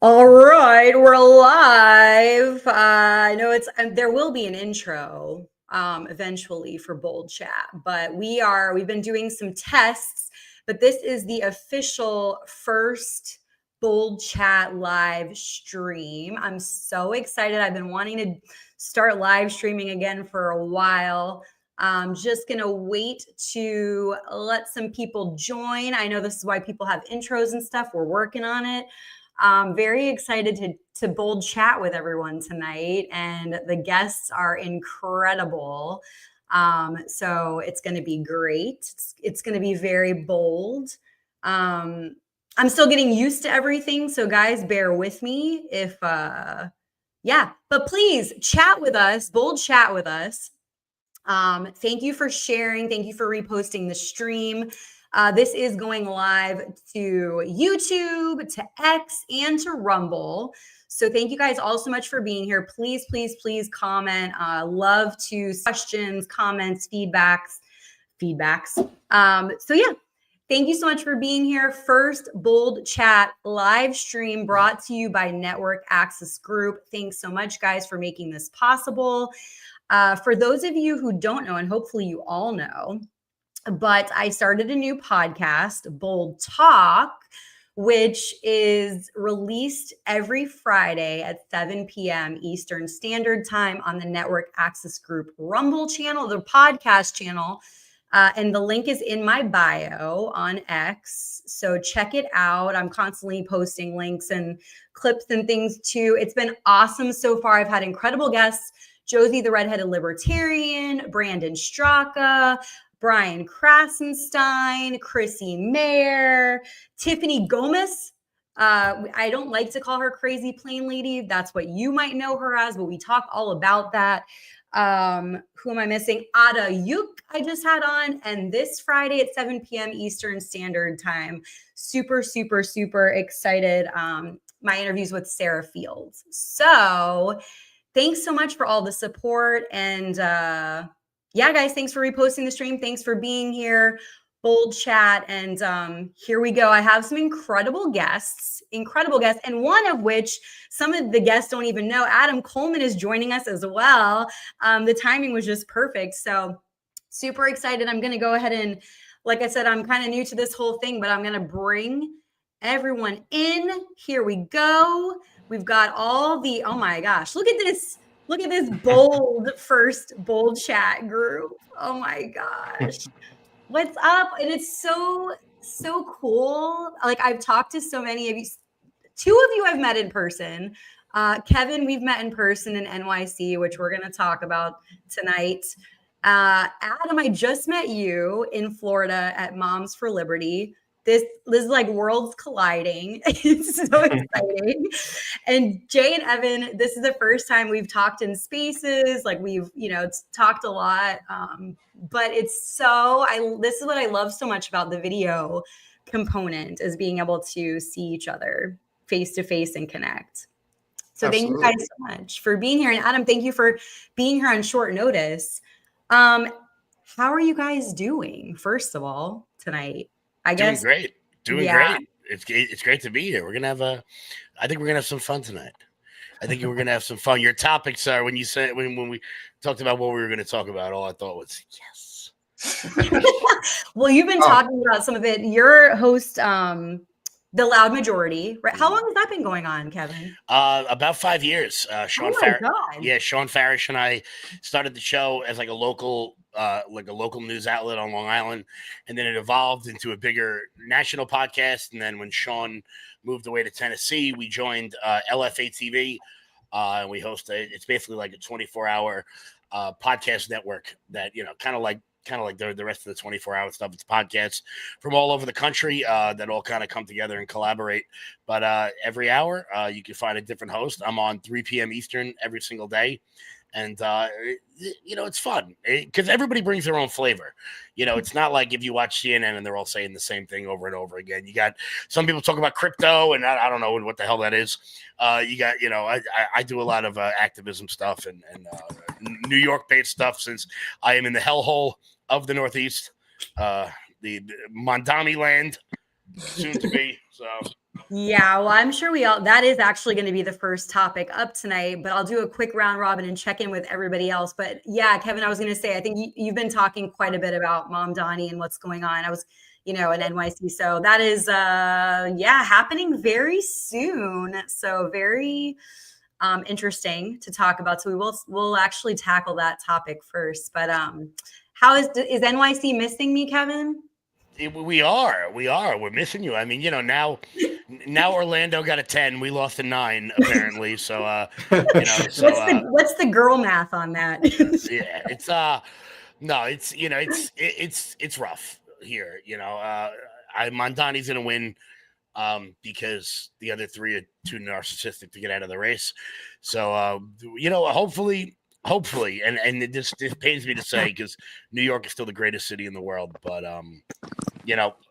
All right, we're live. I know there will be an intro eventually for Bold Chat, but we've been doing some tests, but this is the official first Bold Chat live stream. I'm so excited. I've been wanting to start live streaming again for a while. I'm just going to wait to let some people join. I know this is why people have intros and stuff. We're working on it. I'm very excited to bold chat with everyone tonight, and the guests are incredible. So it's going to be great. It's going to be very bold. I'm still getting used to everything, so guys, bear with me if but please chat with us, bold chat with us. Thank you for sharing. Thank you for reposting the stream. This is going live to YouTube, to X, and to Rumble. So thank you guys all so much for being here. Please, please, please comment. Love to questions, comments, feedbacks. So yeah, thank you so much for being here. First Bold Chat live stream brought to you by Network Access Group. Thanks so much, guys, for making this possible. For those of you who don't know, and hopefully you all know, but I started a new podcast, Bold Talk, which is released every Friday at 7 p.m. Eastern Standard Time on the Network Access Group Rumble channel, the podcast channel. And the link is in my bio on X. So check it out. I'm constantly posting links and clips and things too. It's been awesome so far. I've had incredible guests. Josie, the redheaded libertarian, Brandon Straka, Brian Krasenstein, Chrissy Mayer, Tiffany Gomez. I don't like to call her Crazy Plain Lady. That's what you might know her as, but we talk all about that. Who am I missing? Ada Yuk I just had on, and this Friday at 7 p.m. Eastern Standard Time. Super, super, super excited. My interviews with Sarah Fields. So thanks so much for all the support. And yeah, guys, thanks for reposting the stream. Thanks for being here. Bold Chat. And here we go. I have some incredible guests, and one of which some of the guests don't even know. Adam Coleman is joining us as well. The timing was just perfect. So super excited. I'm going to go ahead and, like I said, I'm kind of new to this whole thing, but I'm going to bring everyone in. Here we go. We've got all the, oh my gosh, look at this. Look at this first bold chat group. Oh my gosh. What's up? And it's so cool. Like, I've talked to so many of you. Two of you I've met in person. Kevin, we've met in person in NYC, which we're going to talk about tonight. Adam, I just met you in Florida at Moms for Liberty. This is like worlds colliding. It's so exciting. And Jay and Evan, this is the first time we've talked in spaces. Like, we've, talked a lot. But it's this is what I love so much about the video component, is being able to see each other face to face and connect. So Absolutely. Thank you guys so much for being here. And Adam, thank you for being here on short notice. How are you guys doing, first of all, tonight? I guess doing great. It's great to be here. We're gonna have I think we're gonna have some fun tonight. I think we're gonna have some fun. Your topics are, when you said, when we talked about what we were gonna talk about, all I thought was yes. Well, you've been talking about some of it. Your host, The Loud Majority, right? How long has that been going on, Kevin? About 5 years. Sean Farish and I started the show as like a local news outlet on Long Island, and then it evolved into a bigger national podcast. And then when Sean moved away to Tennessee, we joined LFA TV, and we host it's basically like a 24-hour podcast network that, kind of like the rest of the 24-hour stuff. It's podcasts from all over the country that all kind of come together and collaborate. But every hour, you can find a different host. I'm on 3 p.m. Eastern every single day. And, it's fun because everybody brings their own flavor. It's not like if you watch CNN and they're all saying the same thing over and over again. You got some people talk about crypto, and I don't know what the hell that is. You got, I do a lot of activism stuff and New York-based stuff, since I am in the hellhole of the Northeast, the Mondami land, soon to be. So Yeah, well, I'm sure that is actually going to be the first topic up tonight, but I'll do a quick round robin and check in with everybody else. But yeah, Kevin, I was going to say, I think you've been talking quite a bit about Mom Donnie and what's going on. I was, in NYC. So that is, happening very soon. So very interesting to talk about. So we'll actually tackle that topic first. But how is NYC missing me, Kevin? We're missing you. I mean, now Orlando got a 10. We lost a 9 apparently. So, what's the girl math on that? Yeah, it's no, it's rough here. Mondani's gonna win because the other 3 are too narcissistic to get out of the race. So, hopefully, and it pains me to say because New York is still the greatest city in the world, but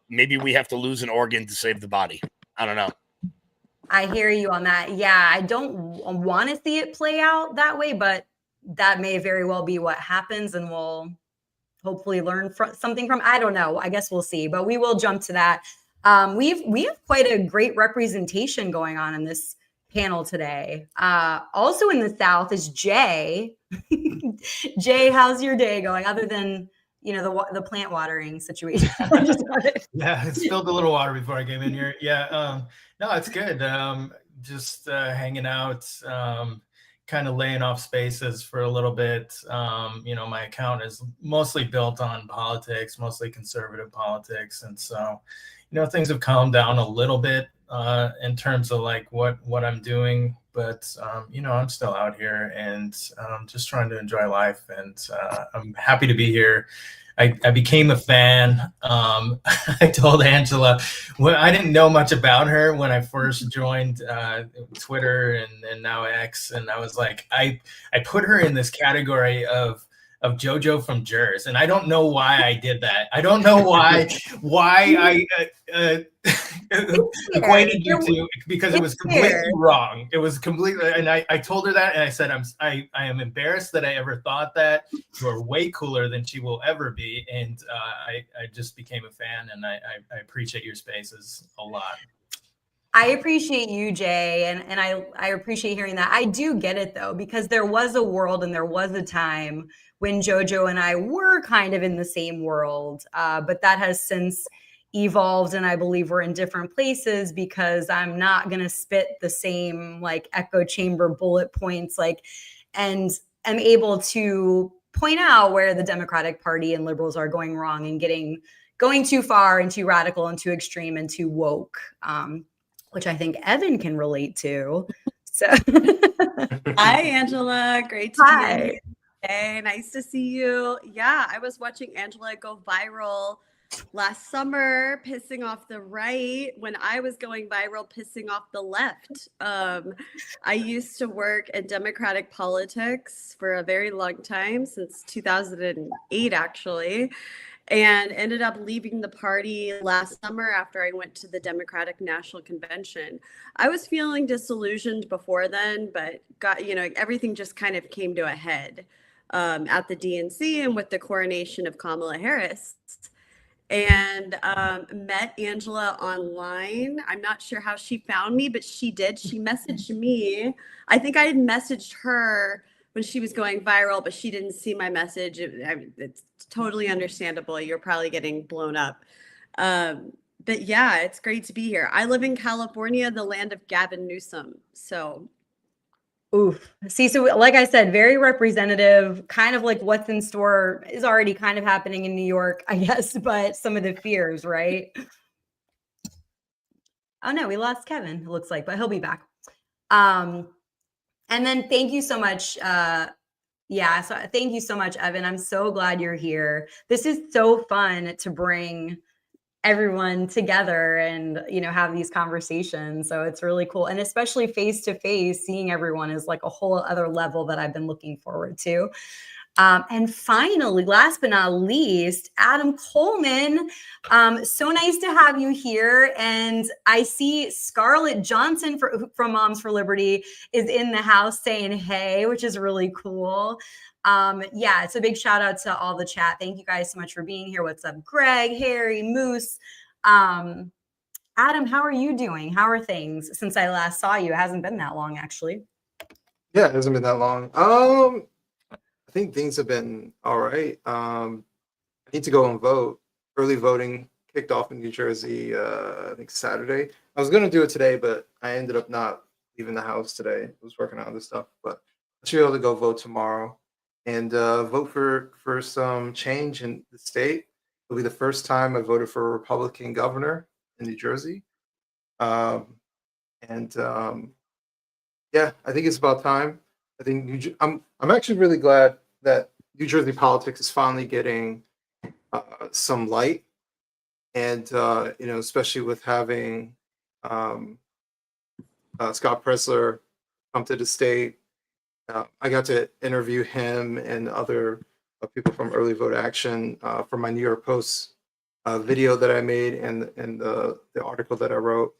maybe we have to lose an organ to save the body. I don't know. I hear you on that. Yeah, I don't want to see it play out that way, but that may very well be what happens, and we'll hopefully learn something from. I don't know. I guess we'll see, but we will jump to that. We have quite a great representation going on in this panel today. Also in the South is Jay. Jay, how's your day going? Other than the plant watering situation. Yeah, I spilled a little water before I came in here. Yeah, no, it's good. Just hanging out, kind of laying off spaces for a little bit. My account is mostly built on politics, mostly conservative politics, and so things have calmed down a little bit in terms of like what I'm doing, but I'm still out here and just trying to enjoy life, and I'm happy to be here. I became a fan. I told Angela, I didn't know much about her when I first joined Twitter and now X, and I was like, I put her in this category of JoJo from Jers, and I don't know why I did that. I don't know why I equated you to, because it was completely wrong. It was completely, and I told her that, and I said, I am embarrassed that I ever thought that. You are way cooler than she will ever be, and I just became a fan, and I appreciate your spaces a lot. I appreciate you, Jay, and I appreciate hearing that. I do get it though, because there was a world and there was a time when JoJo and I were kind of in the same world, but that has since evolved, and I believe we're in different places because I'm not going to spit the same like echo chamber bullet points, and am able to point out where the Democratic Party and liberals are going wrong and going too far and too radical and too extreme and too woke, which I think Evan can relate to. So, hi, Angela. Great to be here. Hey, nice to see you. Yeah, I was watching Angela go viral last summer, pissing off the right when I was going viral, pissing off the left. I used to work in Democratic politics for a very long time, since 2008, actually, and ended up leaving the party last summer after I went to the Democratic National Convention. I was feeling disillusioned before then, but everything just kind of came to a head at the DNC and with the coronation of Kamala Harris. And met Angela online. I'm not sure how she found me, but she did. She messaged me. I think I had messaged her when she was going viral, but she didn't see my message. It's totally understandable. You're probably getting blown up. But yeah, it's great to be here. I live in California, the land of Gavin Newsom. So oof. See, so like I said, very representative, kind of like what's in store is already kind of happening in New York, I guess, but some of the fears, right? Oh no, we lost Kevin, it looks like, but he'll be back. And then thank you so much. So thank you so much, Evan. I'm so glad you're here. This is so fun to bring everyone together and have these conversations, so it's really cool, and especially face to face, seeing everyone is like a whole other level that I've been looking forward to. And finally, last but not least, Adam Coleman, so nice to have you here. And I see Scarlett Johnson from Moms for Liberty is in the house saying hey, which is really cool. It's a big shout out to all the chat. Thank you guys so much for being here. What's up, Greg, Harry, Moose? Adam, how are you doing? How are things since I last saw you? It hasn't been that long, actually. Yeah, it hasn't been that long. I think things have been all right. I need to go and vote. Early voting kicked off in New Jersey, I think Saturday. I was going to do it today, but I ended up not leaving the house today. I was working on other stuff, but I should be able to go vote tomorrow and vote for some change in the state. It'll be the first time I voted for a Republican governor in New Jersey. Um, and Yeah, I think it's about time. I think I'm actually really glad that New Jersey politics is finally getting some light, and especially with having um, Scott Presler come to the state. I got to interview him and other people from Early Vote Action for my New York Post video that I made and the article that I wrote.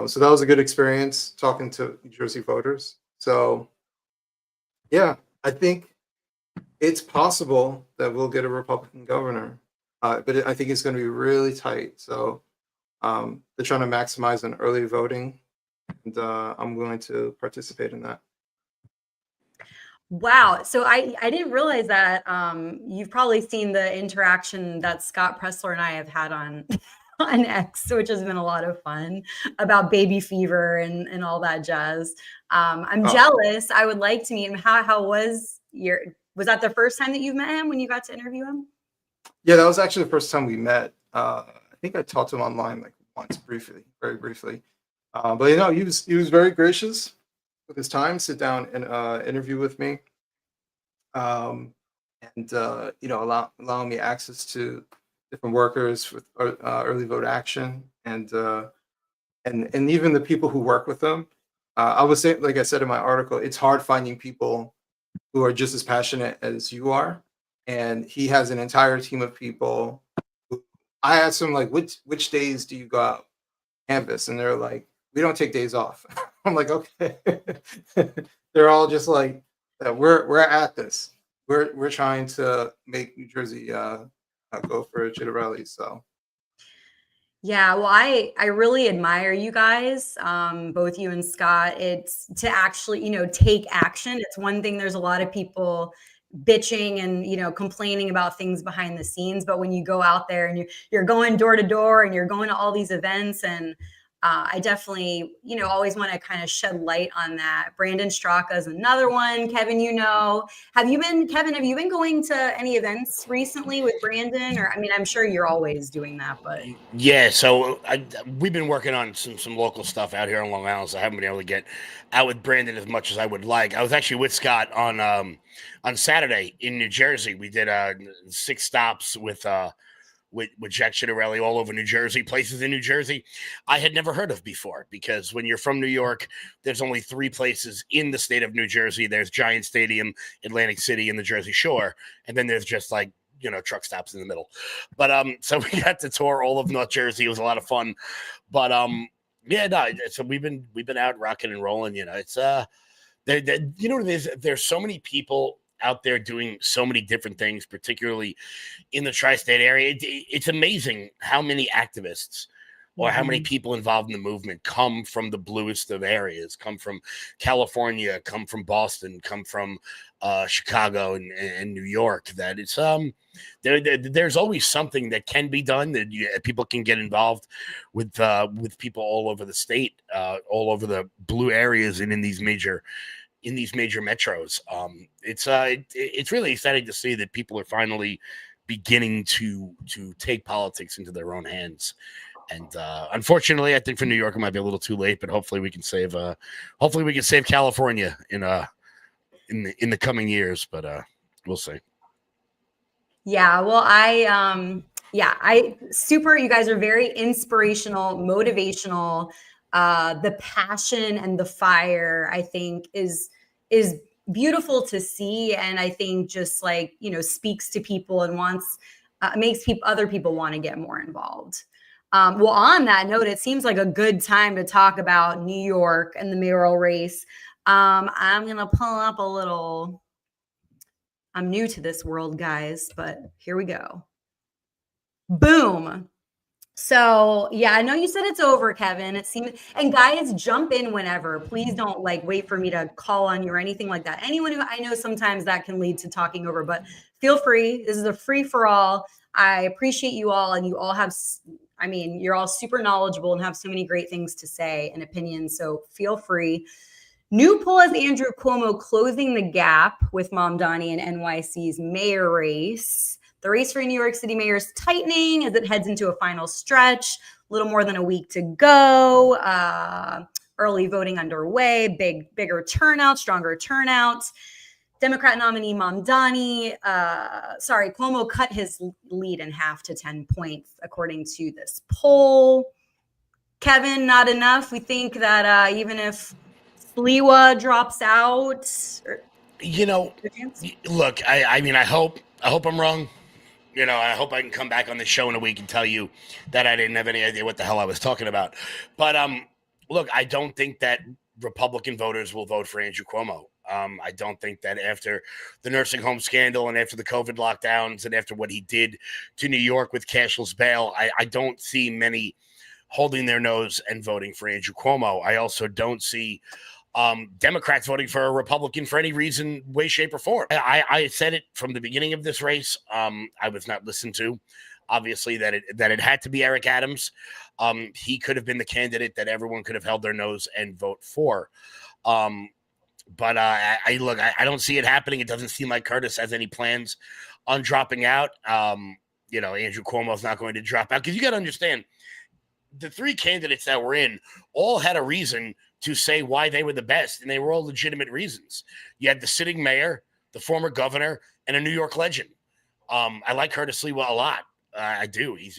So that was a good experience talking to New Jersey voters. So yeah, I think it's possible that we'll get a Republican governor, but I think it's going to be really tight. So they're trying to maximize on early voting, and I'm willing to participate in that. Wow. So I didn't realize that. You've probably seen the interaction that Scott Presler and I have had on on X, which has been a lot of fun, about baby fever and all that jazz. I'm jealous. I would like to meet him. How was that the first time that you've met him when you got to interview him? Yeah, that was actually the first time we met. I think I talked to him online like once briefly, very briefly. But he was very gracious with his time, sit down and interview with me, and allowing me access to different workers with Early Vote Action, and even the people who work with them. I would say, like I said in my article, it's hard finding people who are just as passionate as you are, and he has an entire team of people. I asked him, like, which days do you go out canvas, and they're like, we don't take days off. I'm like, okay. They're all just like, we're at this. We're trying to make New Jersey go for Chitarelli. So yeah, well, I really admire you guys, both you and Scott. It's to actually, take action. It's one thing. There's a lot of people bitching and complaining about things behind the scenes, but when you go out there and you're going door to door and you're going to all these events, and I definitely always want to kind of shed light on that. Brandon Straka is another one. Kevin, have you been going to any events recently with Brandon? Or I'm sure you're always doing that, but yeah. So we've been working on some local stuff out here on Long Island, so I haven't been able to get out with Brandon as much as I would like. I was actually with Scott on Saturday in New Jersey. We did 6 stops with Jack Chitarelli all over New Jersey, places in New Jersey I had never heard of before, because when you're from New York, there's only 3 places in the state of New Jersey. There's Giant Stadium, Atlantic City, and the Jersey Shore, and then there's just like truck stops in the middle. But so we got to tour all of North Jersey. It was a lot of fun. But so we've been out rocking and rolling. It's there's so many people out there doing so many different things, particularly in the tri-state area. It's amazing how many activists or how many people involved in the movement come from the bluest of areas, come from California, come from Boston, come from Chicago and New York. That it's there's always something that can be done, that people can get involved with people all over the state, all over the blue areas, and in these major metros. It's really exciting to see that people are finally beginning to take politics into their own hands. And unfortunately, I think for New York it might be a little too late, but hopefully we can save California in the coming years. But we'll see. Yeah, well, you guys are very inspirational, motivational. The passion and the fire, I think, is beautiful to see, and I think just like speaks to people and makes other people want to get more involved. Well, on that note, it seems like a good time to talk about New York and the mayoral race. I'm gonna pull up a little. I'm new to this world, guys, but here we go. Boom. So yeah, I know you said it's over, Kevin. It seems, and guys, jump in whenever. Please don't like wait for me to call on you or anything like that. Anyone who, I know sometimes that can lead to talking over, but feel free. This is a free for all. I appreciate you all, and you all have, I mean, you're all super knowledgeable and have so many great things to say and opinions. So feel free. New poll has Andrew Cuomo closing the gap with Mamdani in NYC's mayor race. The race for New York City mayor is tightening as it heads into a final stretch. A little more than a week to go. Early voting underway. Bigger turnout, stronger turnout. Democrat nominee Mamdani, Cuomo cut his lead in half to 10 points, according to this poll. Kevin, not enough. We think that even if Sliwa drops out, look, I mean, I hope I'm wrong. I hope I can come back on the show in a week and tell you that I didn't have any idea what the hell I was talking about. But look, I don't think that Republican voters will vote for Andrew Cuomo. I don't think that after the nursing home scandal and after the COVID lockdowns and after what he did to New York with cashless bail, I don't see many holding their nose and voting for Andrew Cuomo. I also don't see Democrats voting for a Republican for any reason, way, shape, or form. I said it from the beginning of this race. I was not listened to. Obviously, that it had to be Eric Adams. He could have been the candidate that everyone could have held their nose and vote for. But I don't see it happening. It doesn't seem like Curtis has any plans on dropping out. Andrew Cuomo's not going to drop out because you got to understand the three candidates that were in all had a reason to say why they were the best, and they were all legitimate reasons. You had the sitting mayor, the former governor, and a New York legend. I like Curtis Sliwa a lot. I do. He's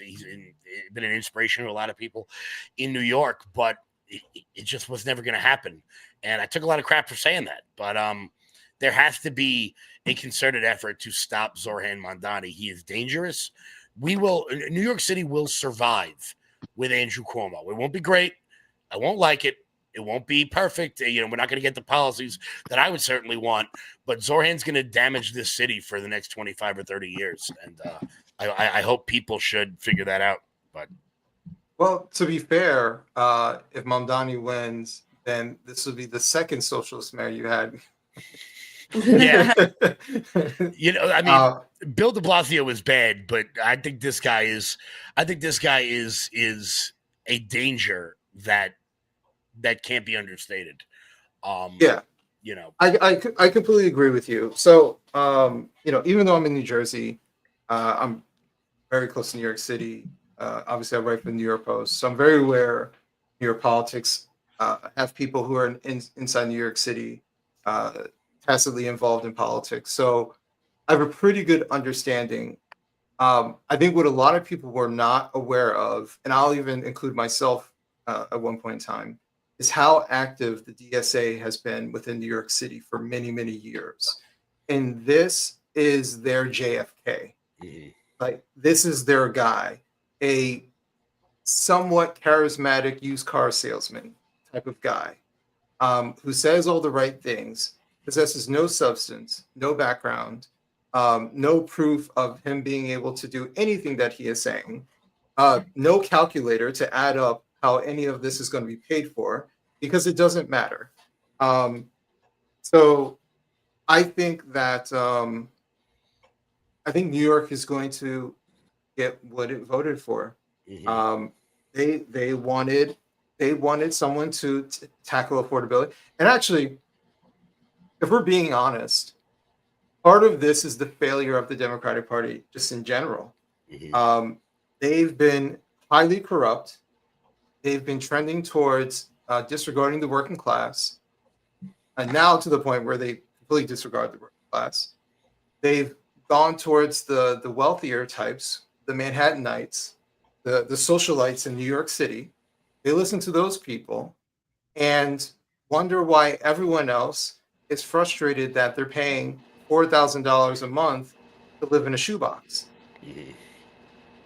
been an inspiration to a lot of people in New York, but it just was never going to happen. And I took a lot of crap for saying that. But there has to be a concerted effort to stop Zohran Mamdani. He is dangerous. New York City will survive with Andrew Cuomo. It won't be great. I won't like it. It won't be perfect. We're not going to get the policies that I would certainly want, but Zohran's going to damage this city for the next 25 or 30 years. And I hope people should figure that out. But well, to be fair, if Mamdani wins, then this will be the second socialist mayor you had. Yeah. Bill de Blasio is bad, but I think this guy is a danger that can't be understated. I completely agree with you. So, even though I'm in New Jersey, I'm very close to New York City. Obviously, I write for the New York Post, so I'm very aware of New York politics. I have people who are inside New York City tacitly involved in politics. So I have a pretty good understanding. I think what a lot of people were not aware of, and I'll even include myself at one point in time, is how active the DSA has been within New York City for many, many years. And this is their JFK. Mm-hmm. Like, this is their guy, a somewhat charismatic used car salesman type of guy who says all the right things, possesses no substance, no background, no proof of him being able to do anything that he is saying, no calculator to add up how any of this is going to be paid for, because it doesn't matter. So I think that New York is going to get what it voted for. Mm-hmm. They wanted someone to tackle affordability. And actually, if we're being honest, part of this is the failure of the Democratic Party just in general. Mm-hmm. They've been highly corrupt. They've been trending towards disregarding the working class, and now to the point where they completely disregard the working class. They've gone towards the wealthier types, the Manhattanites, the socialites in New York City. They listen to those people and wonder why everyone else is frustrated that they're paying $4,000 a month to live in a shoebox.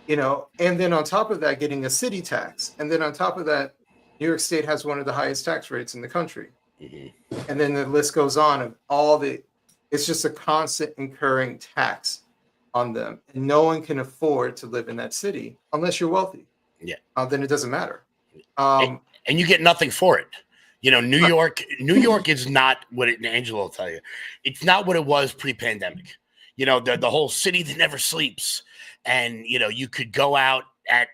And then on top of that, getting a city tax. And then on top of that, New York State has one of the highest tax rates in the country. Mm-hmm. And then the list goes on of it's just a constant incurring tax on them. And no one can afford to live in that city unless you're wealthy. then it doesn't matter. And you get nothing for it. You know, New York is not what Angela will tell you. It's not what it was pre-pandemic. You know, the whole city that never sleeps. And, you know, you could go out at,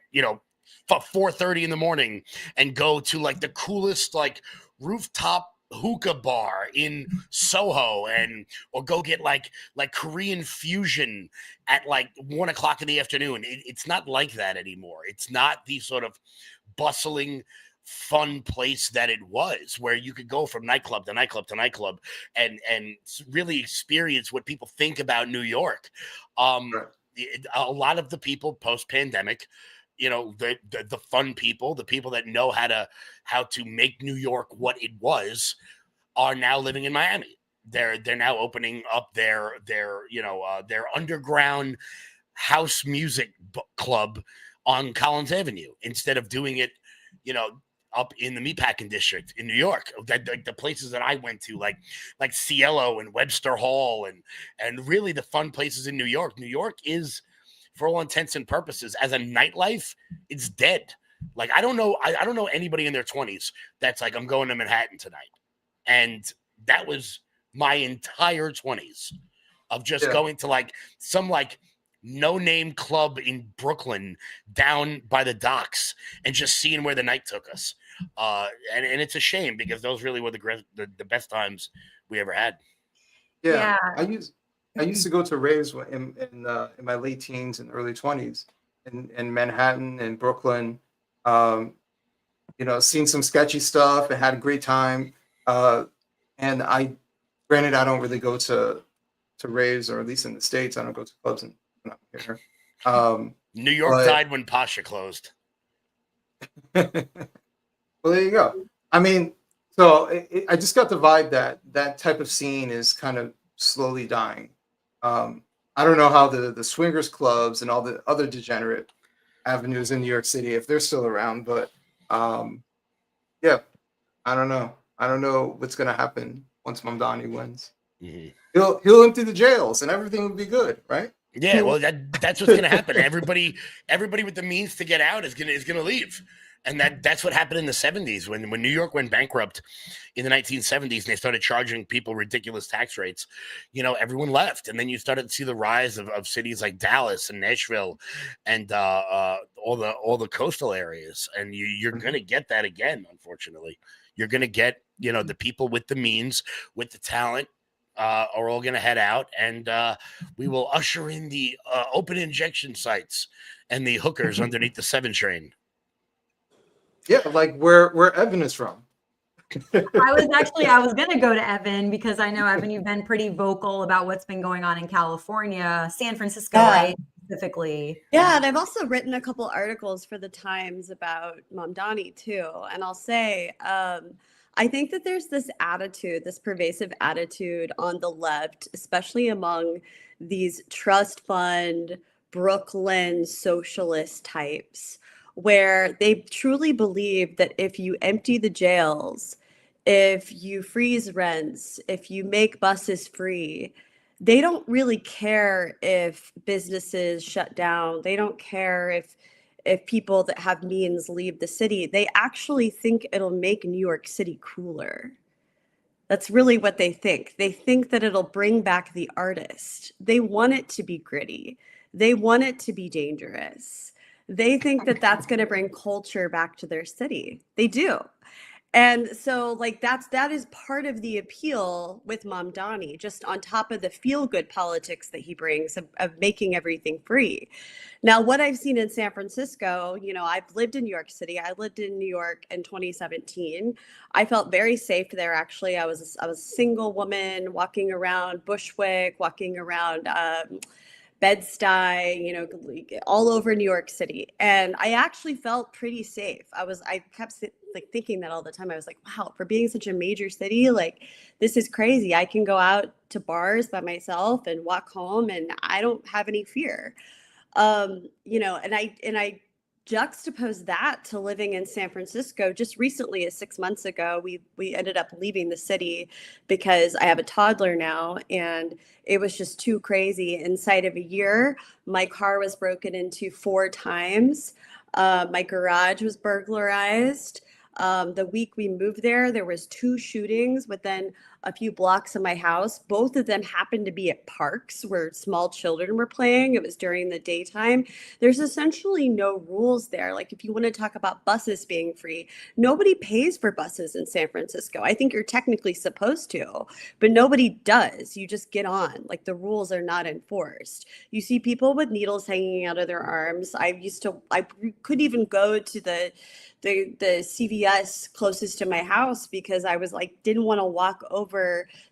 4:30 in the morning and go to like the coolest, like rooftop hookah bar in Soho or go get like Korean fusion at like 1 o'clock in the afternoon. It's not like that anymore. It's not the sort of bustling, fun place that it was, where you could go from nightclub to nightclub to nightclub and really experience what people think about New York. A lot of the people post-pandemic, the fun people, the people that know how to make New York what it was, are now living in Miami. They're now opening up their underground house music club on Collins Avenue instead of doing it, up in the Meatpacking District in New York. The places that I went to, like Cielo and Webster Hall, and really the fun places in New York. New York is, for all intents and purposes, as a nightlife, it's dead. Like, I don't know anybody in their 20s that's like, I'm going to Manhattan tonight. And that was my entire 20s of just going to like some like no-name club in Brooklyn down by the docks and just seeing where the night took us. And it's a shame, because those really were the best times we ever had. Yeah. I used to go to raves in my late teens and early 20s in Manhattan and Brooklyn. Seen some sketchy stuff and had a great time. And granted, I don't really go to raves, or at least in the States, I don't go to clubs when I'm here. New York died when Pasha closed. Well, there you go. I mean, so I just got the vibe that type of scene is kind of slowly dying. I don't know how the swingers clubs and all the other degenerate avenues in New York City, if they're still around, but yeah, I don't know. I don't know what's gonna happen once Mamdani wins. Mm-hmm. He'll empty the jails and everything will be good, right? Yeah, well, that's what's gonna happen. Everybody with the means to get out is gonna leave. And that's what happened in the 70s when New York went bankrupt in the 1970s, and they started charging people ridiculous tax rates. Everyone left, and then you started to see the rise of cities like Dallas and Nashville and all the coastal areas. And you're going to get that again, unfortunately. You're going to get the people with the means, with the talent, are all going to head out, and we will usher in the open injection sites and the hookers underneath the 7 train. Yeah, like where Evan is from. I was going to go to Evan, because I know, Evan, you've been pretty vocal about what's been going on in California, San Francisco, right? Specifically. Yeah, and I've also written a couple articles for the Times about Mamdani too. And I'll say, I think that there's this pervasive attitude on the left, especially among these trust fund, Brooklyn socialist types, where they truly believe that if you empty the jails, if you freeze rents, if you make buses free, they don't really care if businesses shut down. They don't care if people that have means leave the city. They actually think it'll make New York City cooler. That's really what they think. They think that it'll bring back the artist. They want it to be gritty. They want it to be dangerous. They think that that's going to bring culture back to their city. They do. And so like that is part of the appeal with Mamdani, just on top of the feel-good politics that he brings of making everything free. Now, what I've seen in San Francisco, I've lived in New York City. I lived in New York in 2017. I felt very safe there, actually. I was a single woman walking around Bushwick, walking around Bed-Stuy, all over New York City. And I actually felt pretty safe. I kept thinking that all the time. I was like, wow, for being such a major city, like, this is crazy. I can go out to bars by myself and walk home, and I don't have any fear. And I juxtapose that to living in San Francisco. Just recently, 6 months ago, we ended up leaving the city because I have a toddler now, and it was just too crazy. Inside of a year, my car was broken into 4 times. My garage was burglarized. The week we moved there was 2 shootings within a few blocks of my house. Both of them happened to be at parks where small children were playing. It was during the daytime. There's essentially no rules there. Like if you want to talk about buses being free, nobody pays for buses in San Francisco. I think you're technically supposed to, but nobody does. You just get on. Like the rules are not enforced. You see people with needles hanging out of their arms. I could even go to the CVS closest to my house because I was like, didn't want to walk over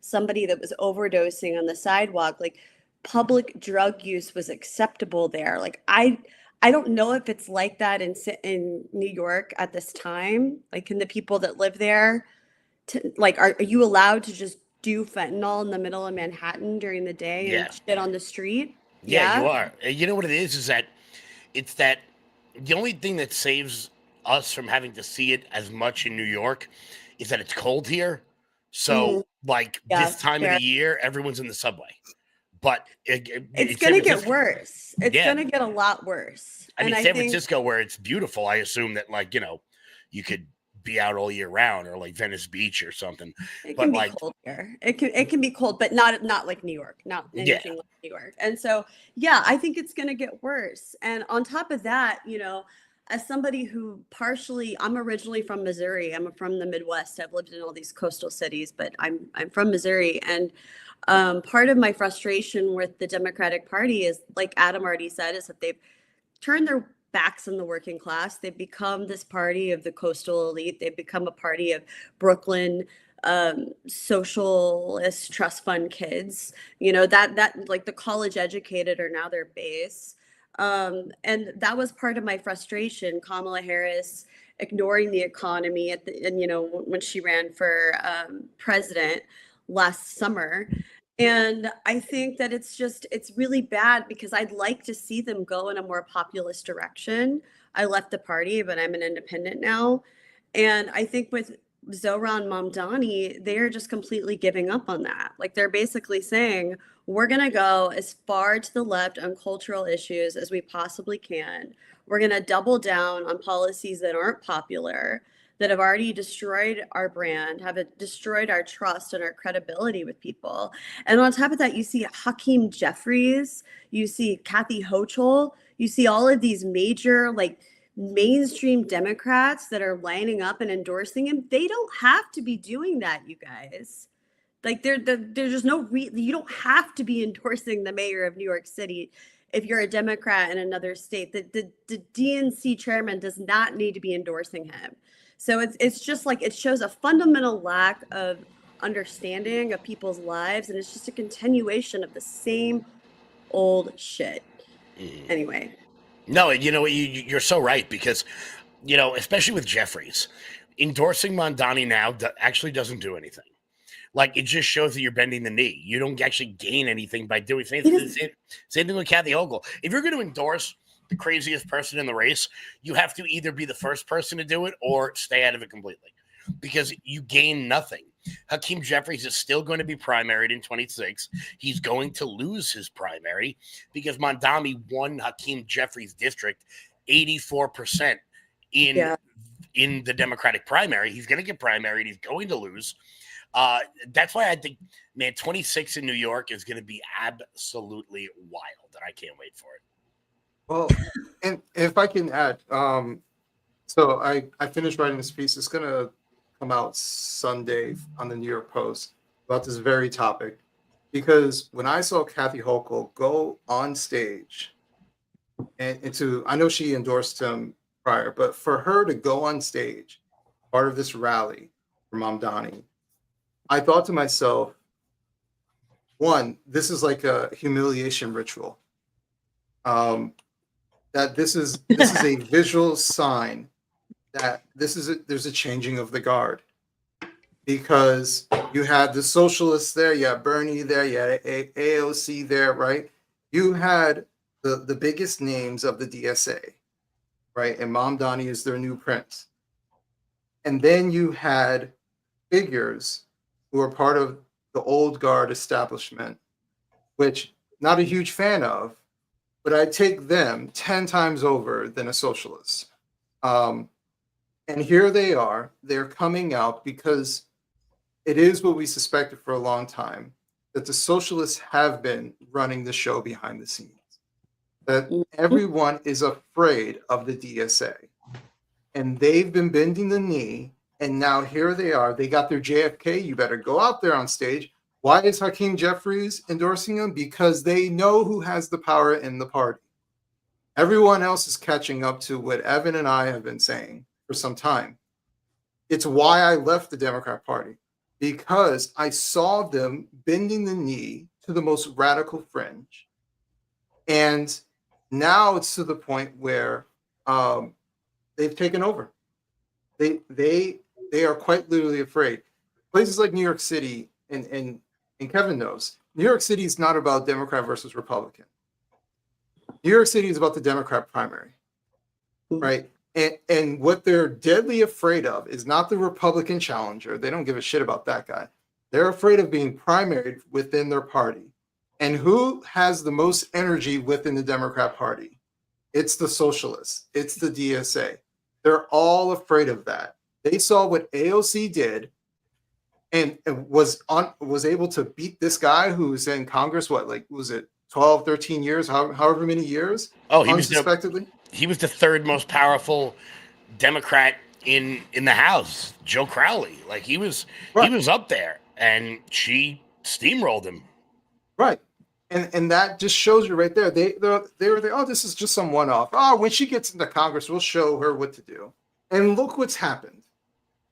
somebody that was overdosing on the sidewalk. Like public drug use was acceptable there. Like I don't know if it's like that in New York at this time. Like, can the people that live there, are you allowed to just do fentanyl in the middle of Manhattan during the day and shit on the street? Yeah, you are. You know what it is that it's that the only thing that saves us from having to see it as much in New York is that it's cold here. So this time of the year, everyone's in the subway. But it's going to get worse. It's going to get a lot worse. I mean, San Francisco, where it's beautiful, I assume that you could be out all year round, or like Venice Beach or something. It can be cold here. It can be cold, but not like New York, not anything like New York. And so, I think it's going to get worse. And on top of that, as somebody who I'm originally from Missouri. I'm from the Midwest. I've lived in all these coastal cities, but I'm from Missouri. And part of my frustration with the Democratic Party is, like Adam already said, is that they've turned their backs on the working class. They've become this party of the coastal elite. They've become a party of Brooklyn socialist trust fund kids. That like the college educated are now their base. And that was part of my frustration. Kamala Harris ignoring the economy when she ran for president last summer. And I think that it's really bad because I'd like to see them go in a more populist direction. I left the party, but I'm an independent now. And I think with Zohran Mamdani, they are just completely giving up on that. Like they're basically saying, we're going to go as far to the left on cultural issues as we possibly can. We're going to double down on policies that aren't popular, that have already destroyed our brand, have destroyed our trust and our credibility with people. And on top of that, you see Hakeem Jeffries, you see Kathy Hochul, you see all of these major mainstream Democrats that are lining up and endorsing him. They don't have to be doing that, you guys. Like there's just you don't have to be endorsing the mayor of New York City if you're a Democrat in another state. The DNC chairman does not need to be endorsing him. So it's just like it shows a fundamental lack of understanding of people's lives, and it's just a continuation of the same old shit. Anyway. No, you're so right because, especially with Jeffries, endorsing Mamdani now actually doesn't do anything. Like it just shows that you're bending the knee. You don't actually gain anything by doing same thing with Kathy Hochul. If you're going to endorse the craziest person in the race, you have to either be the first person to do it or stay out of it completely because you gain nothing. Hakeem Jeffries is still going to be primaried in 26. He's going to lose his primary because Mamdani won Hakeem Jeffries' district 84% in the Democratic primary. He's going to get primaried. He's going to lose. That's why I think, 26 in New York is going to be absolutely wild, and I can't wait for it. Well, and if I can add, so I finished writing this piece. It's gonna come out Sunday on the New York Post about this very topic, because when I saw Kathy Hochul go on stage and I know she endorsed him prior, but for her to go on stage, part of this rally for Mamdani, I thought to myself, one, this is like a humiliation ritual. That this is a visual sign that there's a changing of the guard, because you had the socialists there, you had Bernie there, you had AOC there, right? You had the biggest names of the DSA, right? And Mamdani is their new prince. And then you had figures who are part of the old guard establishment, which not a huge fan of, but I take them 10 times over than a socialist. And here they are. They're coming out because it is what we suspected for a long time, that the socialists have been running the show behind the scenes. That everyone is afraid of the DSA. And they've been bending the knee. And now here they are. They got their JFK. You better go out there on stage. Why is Hakeem Jeffries endorsing them? Because they know who has the power in the party. Everyone else is catching up to what Evan and I have been saying for some time. It's why I left the Democrat Party, because I saw them bending the knee to the most radical fringe. And now it's to the point where they've taken over. They are quite literally afraid. Places like New York City, and Kevin knows, New York City is not about Democrat versus Republican. New York City is about the Democrat primary, right? And what they're deadly afraid of is not the Republican challenger. They don't give a shit about that guy. They're afraid of being primaried within their party. And who has the most energy within the Democrat Party? It's the socialists. It's the DSA. They're all afraid of that. They saw what AOC did and was able to beat this guy who's in Congress, what, like, was it 12, 13 years, however many years? Oh, he was the third most powerful Democrat in the House, Joe Crowley. Like, he was up there, and she steamrolled him. Right. And that just shows you right there. They were there, oh, this is just some one-off. Oh, when she gets into Congress, we'll show her what to do. And look what's happened.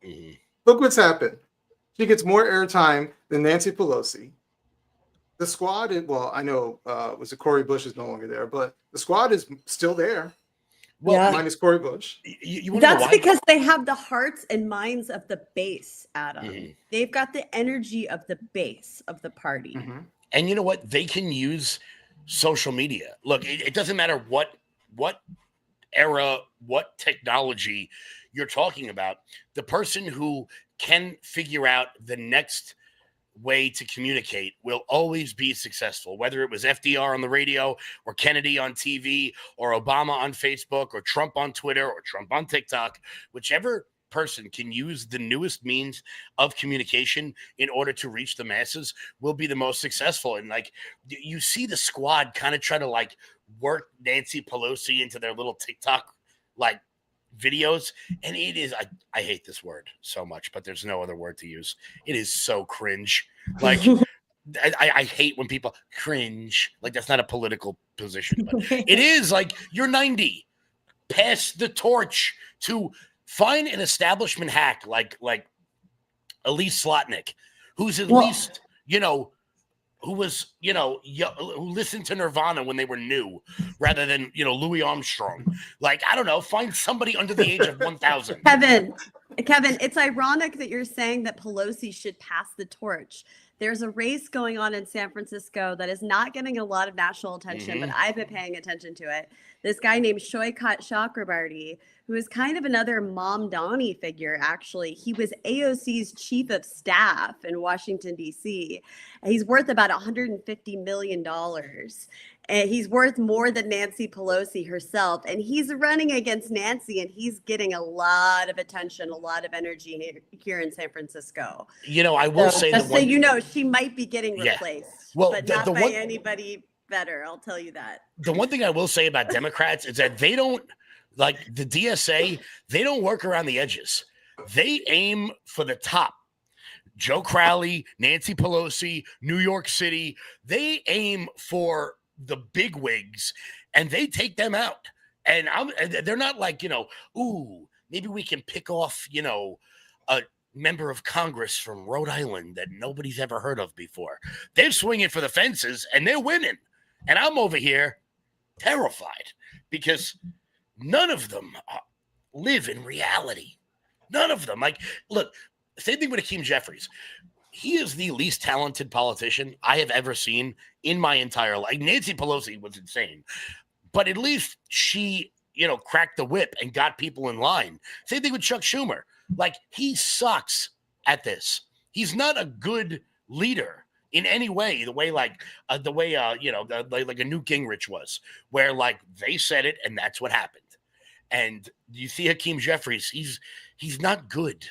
Mm-hmm. Look what's happened. She gets more airtime than Nancy Pelosi. The squad, I know, was it Cori Bush is no longer there, but the squad is still there. Well, minus Cori Bush. That's because they have the hearts and minds of the base, Adam. Mm-hmm. They've got the energy of the base of the party. Mm-hmm. And you know what? They can use social media. Look, it doesn't matter what era, what technology you're talking about. The person who can figure out the next way to communicate will always be successful, whether it was FDR on the radio or Kennedy on TV or Obama on Facebook or Trump on Twitter or Trump on TikTok. Whichever person can use the newest means of communication in order to reach the masses will be the most successful. And like, you see the squad kind of try to like work Nancy Pelosi into their little TikTok like videos, and it is, I hate this word so much, but there's no other word to use. It is so cringe. Like I hate when people cringe. Like, that's not a political position, but it is. Like, you're 90, pass the torch to find an establishment hack like Elise Slotnick, who's at least, who was, who listened to Nirvana when they were new rather than, Louis Armstrong. Like, I don't know, find somebody under the age of 1,000. Kevin, it's ironic that you're saying that Pelosi should pass the torch. There's a race going on in San Francisco that is not getting a lot of national attention, but I've been paying attention to it. This guy named Shoykat Chakrabarty, who is kind of another Mom Donnie figure, actually. He was AOC's chief of staff in Washington, D.C. He's worth about $150 million. And he's worth more than Nancy Pelosi herself. And he's running against Nancy, and he's getting a lot of attention, a lot of energy here in San Francisco. I will say that. So she might be getting replaced, but not by anybody better. I'll tell you that. The one thing I will say about Democrats is that they don't, like the DSA, they don't work around the edges. They aim for the top. Joe Crowley, Nancy Pelosi, New York City, they aim for the big wigs and they take them out. And they're not like, ooh, maybe we can pick off, a member of Congress from Rhode Island that nobody's ever heard of before. They're swinging for the fences and they're winning. And I'm over here terrified because none of them live in reality. None of them. Like, look, same thing with Hakeem Jeffries. He is the least talented politician I have ever seen in my entire life. Nancy Pelosi was insane, but at least she, cracked the whip and got people in line. Same thing with Chuck Schumer. Like, he sucks at this. He's not a good leader in any way, the way like like a Newt Gingrich was, where like they said it and that's what happened. And you see Hakeem Jeffries, he's not good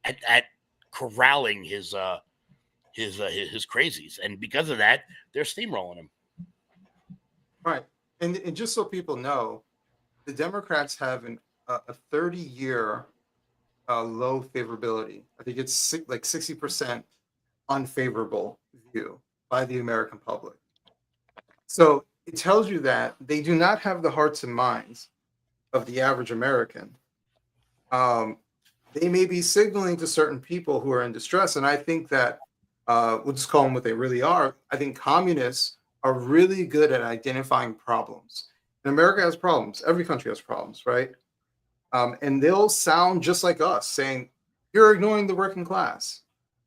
at corralling his crazies, and because of that, they're steamrolling him. Right, and just so people know, the Democrats have a 30-year low favorability. I think it's like 60% unfavorable view by the American public. So it tells you that they do not have the hearts and minds of the average American. They may be signaling to certain people who are in distress, and I think that we'll just call them what they really are. I think communists are really good at identifying problems. And America has problems. Every country has problems, right? And they'll sound just like us, saying, you're ignoring the working class,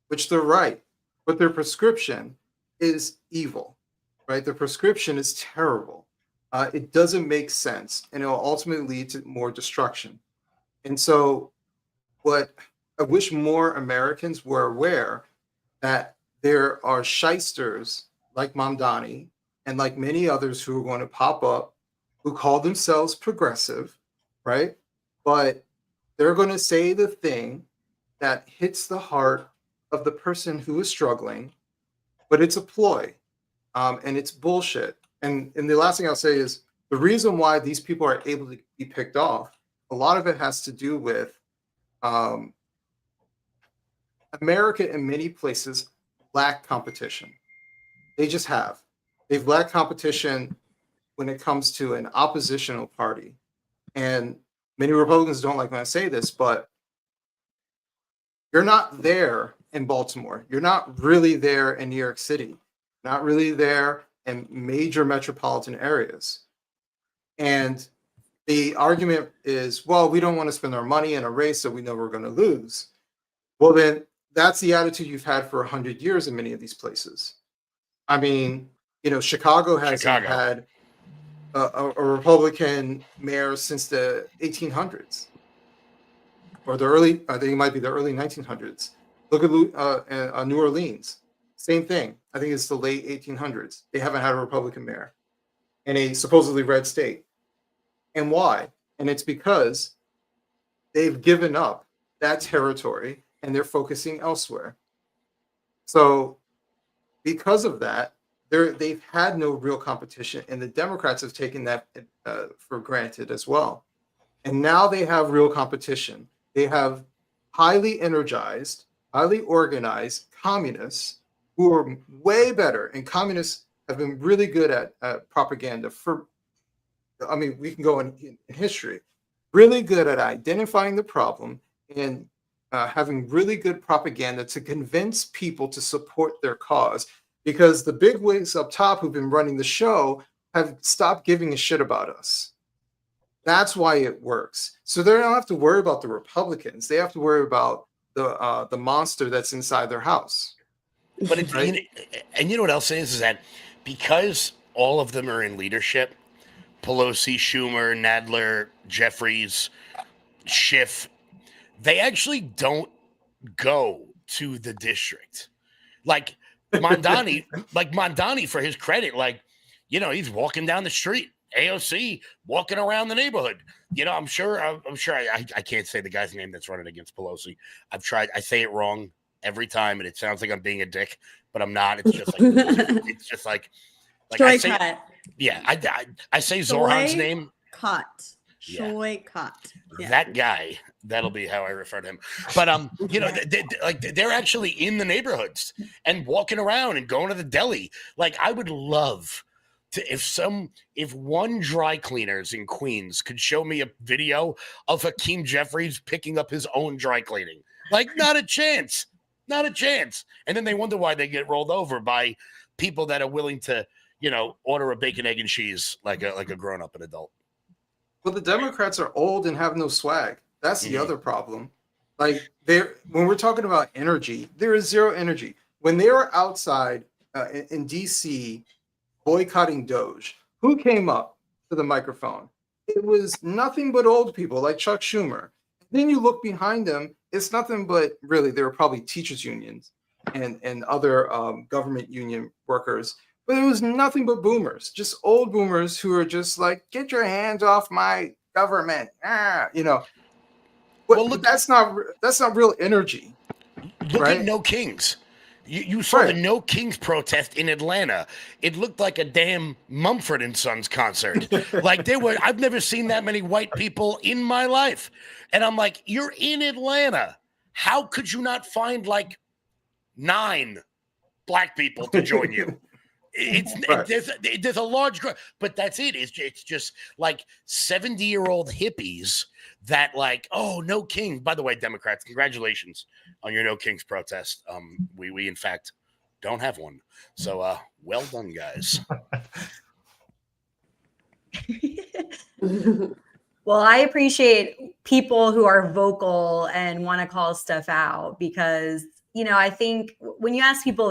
which they're right. But their prescription is evil, right? Their prescription is terrible. It doesn't make sense, and it will ultimately lead to more destruction. And so what I wish more Americans were aware that there are shysters like Mamdani and like many others who are going to pop up who call themselves progressive, right? But they're going to say the thing that hits the heart of the person who is struggling, but it's a ploy, and it's bullshit. And the last thing I'll say is the reason why these people are able to be picked off, a lot of it has to do with America in many places lack competition. They just have. They've lacked competition when it comes to an oppositional party. And many Republicans don't like when I say this, but you're not there in Baltimore. You're not really there in New York City. Not really there in major metropolitan areas. And the argument is, well, we don't want to spend our money in a race that we know we're going to lose. Well, then that's the attitude you've had for 100 years in many of these places. I mean, Chicago hasn't had a Republican mayor since the 1800s, or I think it might be the early 1900s. Look at New Orleans, same thing. I think it's the late 1800s. They haven't had a Republican mayor in a supposedly red state. And why? And it's because they've given up that territory and they're focusing elsewhere. So because of that, they've had no real competition, and the Democrats have taken that for granted as well. And now they have real competition. They have highly energized, highly organized communists who are way better. And communists have been really good at propaganda we can go in history, really good at identifying the problem and having really good propaganda to convince people to support their cause. Because the big wigs up top who've been running the show have stopped giving a shit about us. That's why it works. So they don't have to worry about the Republicans. They have to worry about the monster that's inside their house. But and you know what else is that because all of them are in leadership, Pelosi, Schumer, Nadler, Jeffries, Schiff, they actually don't go to the district. Like Mamdani, for his credit, he's walking down the street. AOC walking around the neighborhood. I'm sure I can't say the guy's name that's running against Pelosi. I've tried. I say it wrong every time, and it sounds like I'm being a dick, but I'm not. It's just like I say, yeah. I say Zorhan's name. Yeah. That guy. That'll be how I refer to him. But they're actually in the neighborhoods and walking around and going to the deli. Like, I would love to if one dry cleaners in Queens could show me a video of Hakeem Jeffries picking up his own dry cleaning. Like, not a chance. Not a chance. And then they wonder why they get rolled over by people that are willing to, order a bacon, egg, and cheese like a grown-up and adult. Well, the Democrats are old and have no swag. That's the other problem. Like, when we're talking about energy, there is zero energy. When they were outside in DC boycotting Doge, who came up to the microphone? It was nothing but old people like Chuck Schumer. Then you look behind them, it's nothing but, really, they were probably teachers' unions. and other government union workers. But it was nothing but boomers, just old boomers who are just like, get your hands off my government. You know, but that's not real energy. Look right? at No Kings. You saw the No Kings protest in Atlanta. It looked like a damn Mumford and Sons concert. Like I've never seen that many white people in my life. And I'm like, you're in Atlanta. How could you not find like 9 black people to join you? There's a large group, but that's it. It's just like 70-year-old hippies that like, oh, No King. By the way, Democrats, congratulations on your No Kings protest. We in fact don't have one. So well done, guys. Well, I appreciate people who are vocal and want to call stuff out because, you know, I think when you ask people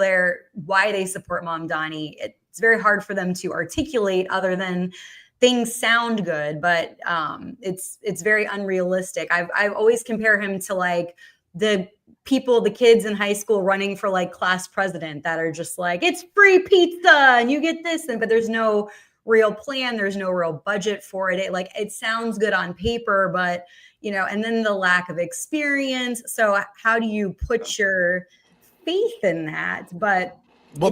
why they support Mamdani, it's very hard for them to articulate other than things sound good, but it's very unrealistic. I've always compare him to like the kids in high school running for like class president that are just like, it's free pizza and you get this, but there's no real plan. There's no real budget for it. It sounds good on paper, but you know, and then the lack of experience. So how do you put your faith in that? But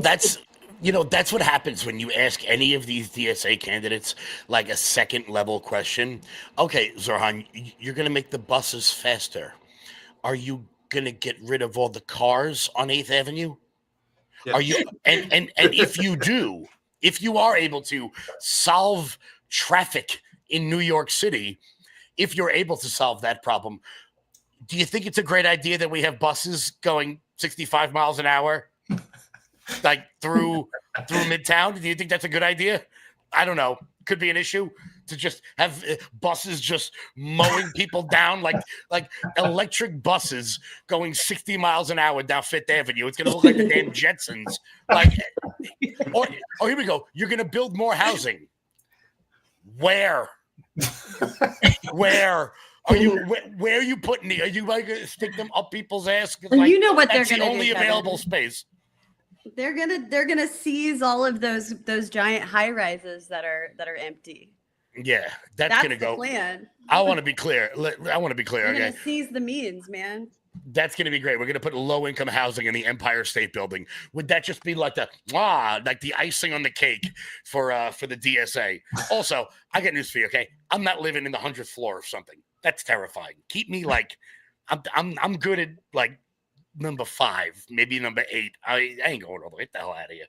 that's what happens when you ask any of these DSA candidates like a second level question. Okay, Zorhan, you're going to make the buses faster. Are you going to get rid of all the cars on 8th Avenue? Yeah. Are you? And if you do, if you are able to solve traffic in New York City, if you're able to solve that problem, do you think it's a great idea that we have buses going 65 miles an hour, like through Midtown? Do you think that's a good idea? I don't know. Could be an issue to just have buses just mowing people down, like electric buses going 60 miles an hour down Fifth Avenue. It's going to look like the damn Jetsons. Like, or here we go. You're going to build more housing. Where are you? Where are you putting the? Are you like going to stick them up people's ass? Like, you know what they're going to do. Only available space. They're gonna seize all of those giant high rises that are empty. Yeah, that's gonna go. Plan. I want to be clear. You're okay, gonna seize the means, man. That's gonna be great. We're gonna put low income housing in the Empire State Building. Would that just be like the icing on the cake for the DSA? Also, I got news for you. Okay, I'm not living in the 100th floor of something. That's terrifying. Keep me like, I'm good at like number 5, maybe number 8. I ain't going over. Get the hell out of here.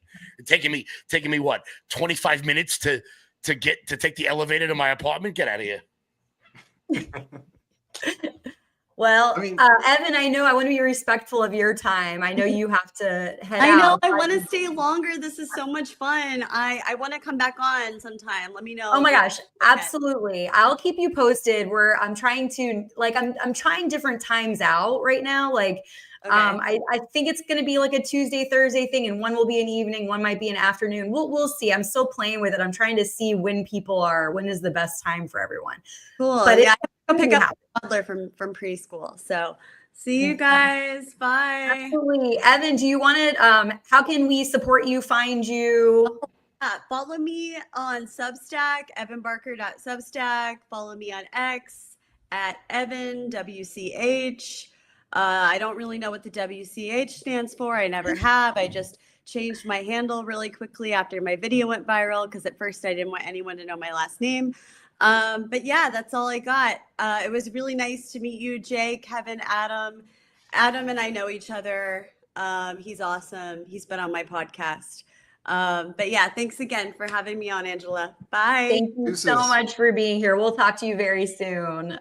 Taking me what 25 minutes to take the elevator to my apartment. Get out of here. Well, Evan, I know I want to be respectful of your time. I know you have to head out. I know. I want to stay longer. This is so much fun. I want to come back on sometime. Let me know. Oh my gosh. Absolutely. I'll keep you posted where I'm trying to I'm trying different times out right now. Like, okay. I think it's going to be like a Tuesday, Thursday thing. And one will be an evening. One might be an afternoon. We'll see. I'm still playing with it. I'm trying to see when is the best time for everyone. Cool. But yeah. I'll pick up a toddler from preschool. So see you guys. Bye. Absolutely. Evan, do you want to, how can we support you, find you? Follow me on Substack, evanbarker.substack. Follow me on X at EvanWCH. I don't really know what the WCH stands for. I never have. I just changed my handle really quickly after my video went viral because at first I didn't want anyone to know my last name. But yeah, that's all I got. It was really nice to meet you, Jay, Kevin, Adam. Adam and I know each other. He's awesome. He's been on my podcast. But yeah, thanks again for having me on, Angela. Bye. Thank you so much for being here. We'll talk to you very soon.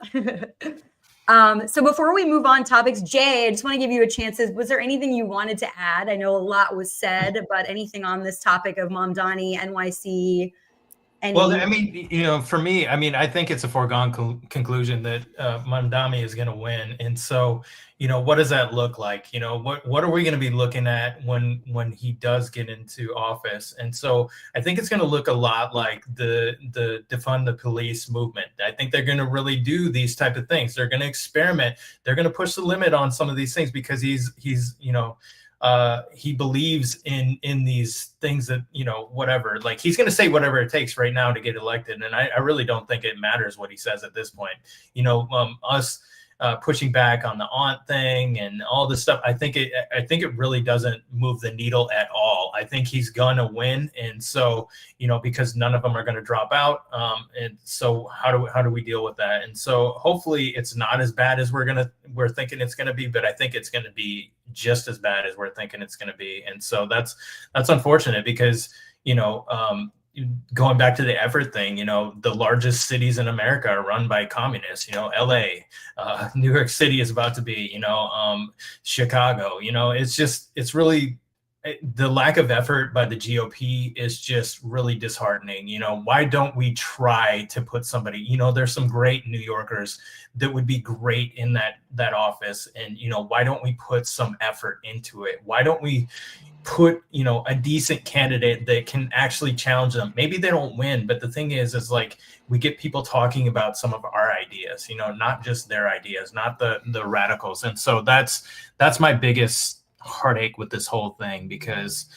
So before we move on topics, Jay, I just want to give you a chance. Was there anything you wanted to add? I know a lot was said, but anything on this topic of Mamdani, NYC? Well, I mean, for me, I think it's a foregone conclusion that Mamdani is going to win. And so, what does that look like? What are we going to be looking at when he does get into office? And so I think it's going to look a lot like the defund the police movement. I think they're going to really do these type of things. They're going to experiment. They're going to push the limit on some of these things because he's he believes in these things that, you know, whatever, like he's going to say whatever it takes right now to get elected. And I really don't think it matters what he says at this point. You know, us pushing back on the aunt thing and all this stuff, I think it really doesn't move the needle at all. I think he's gonna win, and so, you know, because none of them are going to drop out, and so how do we deal with that? And so hopefully it's not as bad as we're thinking it's going to be, but I think it's going to be just as bad as we're thinking it's going to be. And so that's unfortunate, because, you know, going back to the effort thing, you know, the largest cities in America are run by communists. You know, LA, New York City is about to be, you know, Chicago. You know, it's really, the lack of effort by the GOP is just really disheartening. You know, why don't we try to put somebody, you know, there's some great New Yorkers that would be great in that office. And, you know, why don't we put some effort into it? Why don't we put, you know, a decent candidate that can actually challenge them? Maybe they don't win, but the thing is like, we get people talking about some of our ideas, you know, not just their ideas, not the radicals. And so that's my biggest heartache with this whole thing, because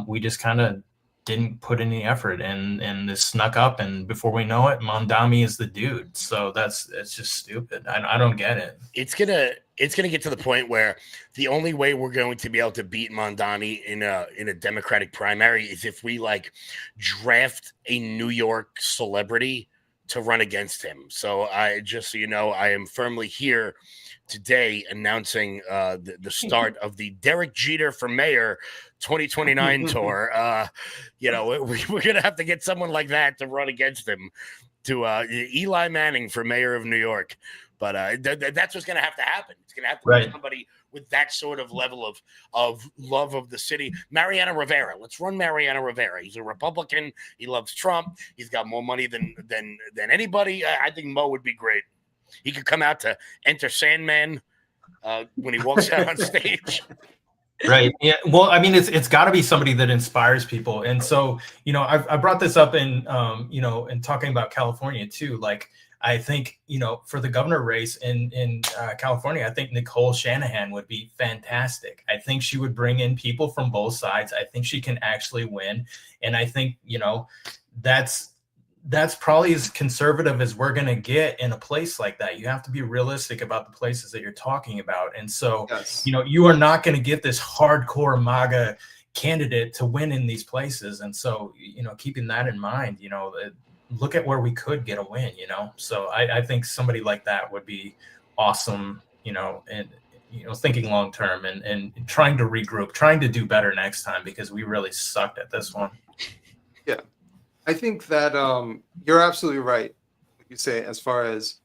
we just kind of didn't put any effort, and this snuck up, and before we know it, Mondami is the dude. So it's just stupid. I don't get it. It's gonna get to the point where the only way we're going to be able to beat Mondani in a Democratic primary is if we like draft a New York celebrity to run against him. So just so you know, I am firmly here today announcing the start of the Derek Jeter for Mayor 2029 tour. You know, we're gonna have to get someone like that to run against him, to Eli Manning for Mayor of New York. But that's what's gonna have to happen. It's gonna have to be somebody with that sort of level of love of the city. Mariano Rivera. Let's run Mariano Rivera. He's a Republican. He loves Trump. He's got more money than anybody. I think Mo would be great. He could come out to Enter Sandman when he walks out on stage. Right. Yeah. Well, I mean, it's got to be somebody that inspires people. And so, you know, I brought this up in, you know, in talking about California too. Like, I think, you know, for the governor race in California, I think Nicole Shanahan would be fantastic. I think she would bring in people from both sides. I think she can actually win. And I think, you know, that's probably as conservative as we're going to get in a place like that. You have to be realistic about the places that you're talking about. And so, you know, you are not going to get this hardcore MAGA candidate to win in these places. And so, you know, keeping that in mind, you know, look at where we could get a win, you know? So I think somebody like that would be awesome, you know, and, you know, thinking long-term and trying to regroup, trying to do better next time, because we really sucked at this one. Yeah. I think that you're absolutely right. What you say, as far as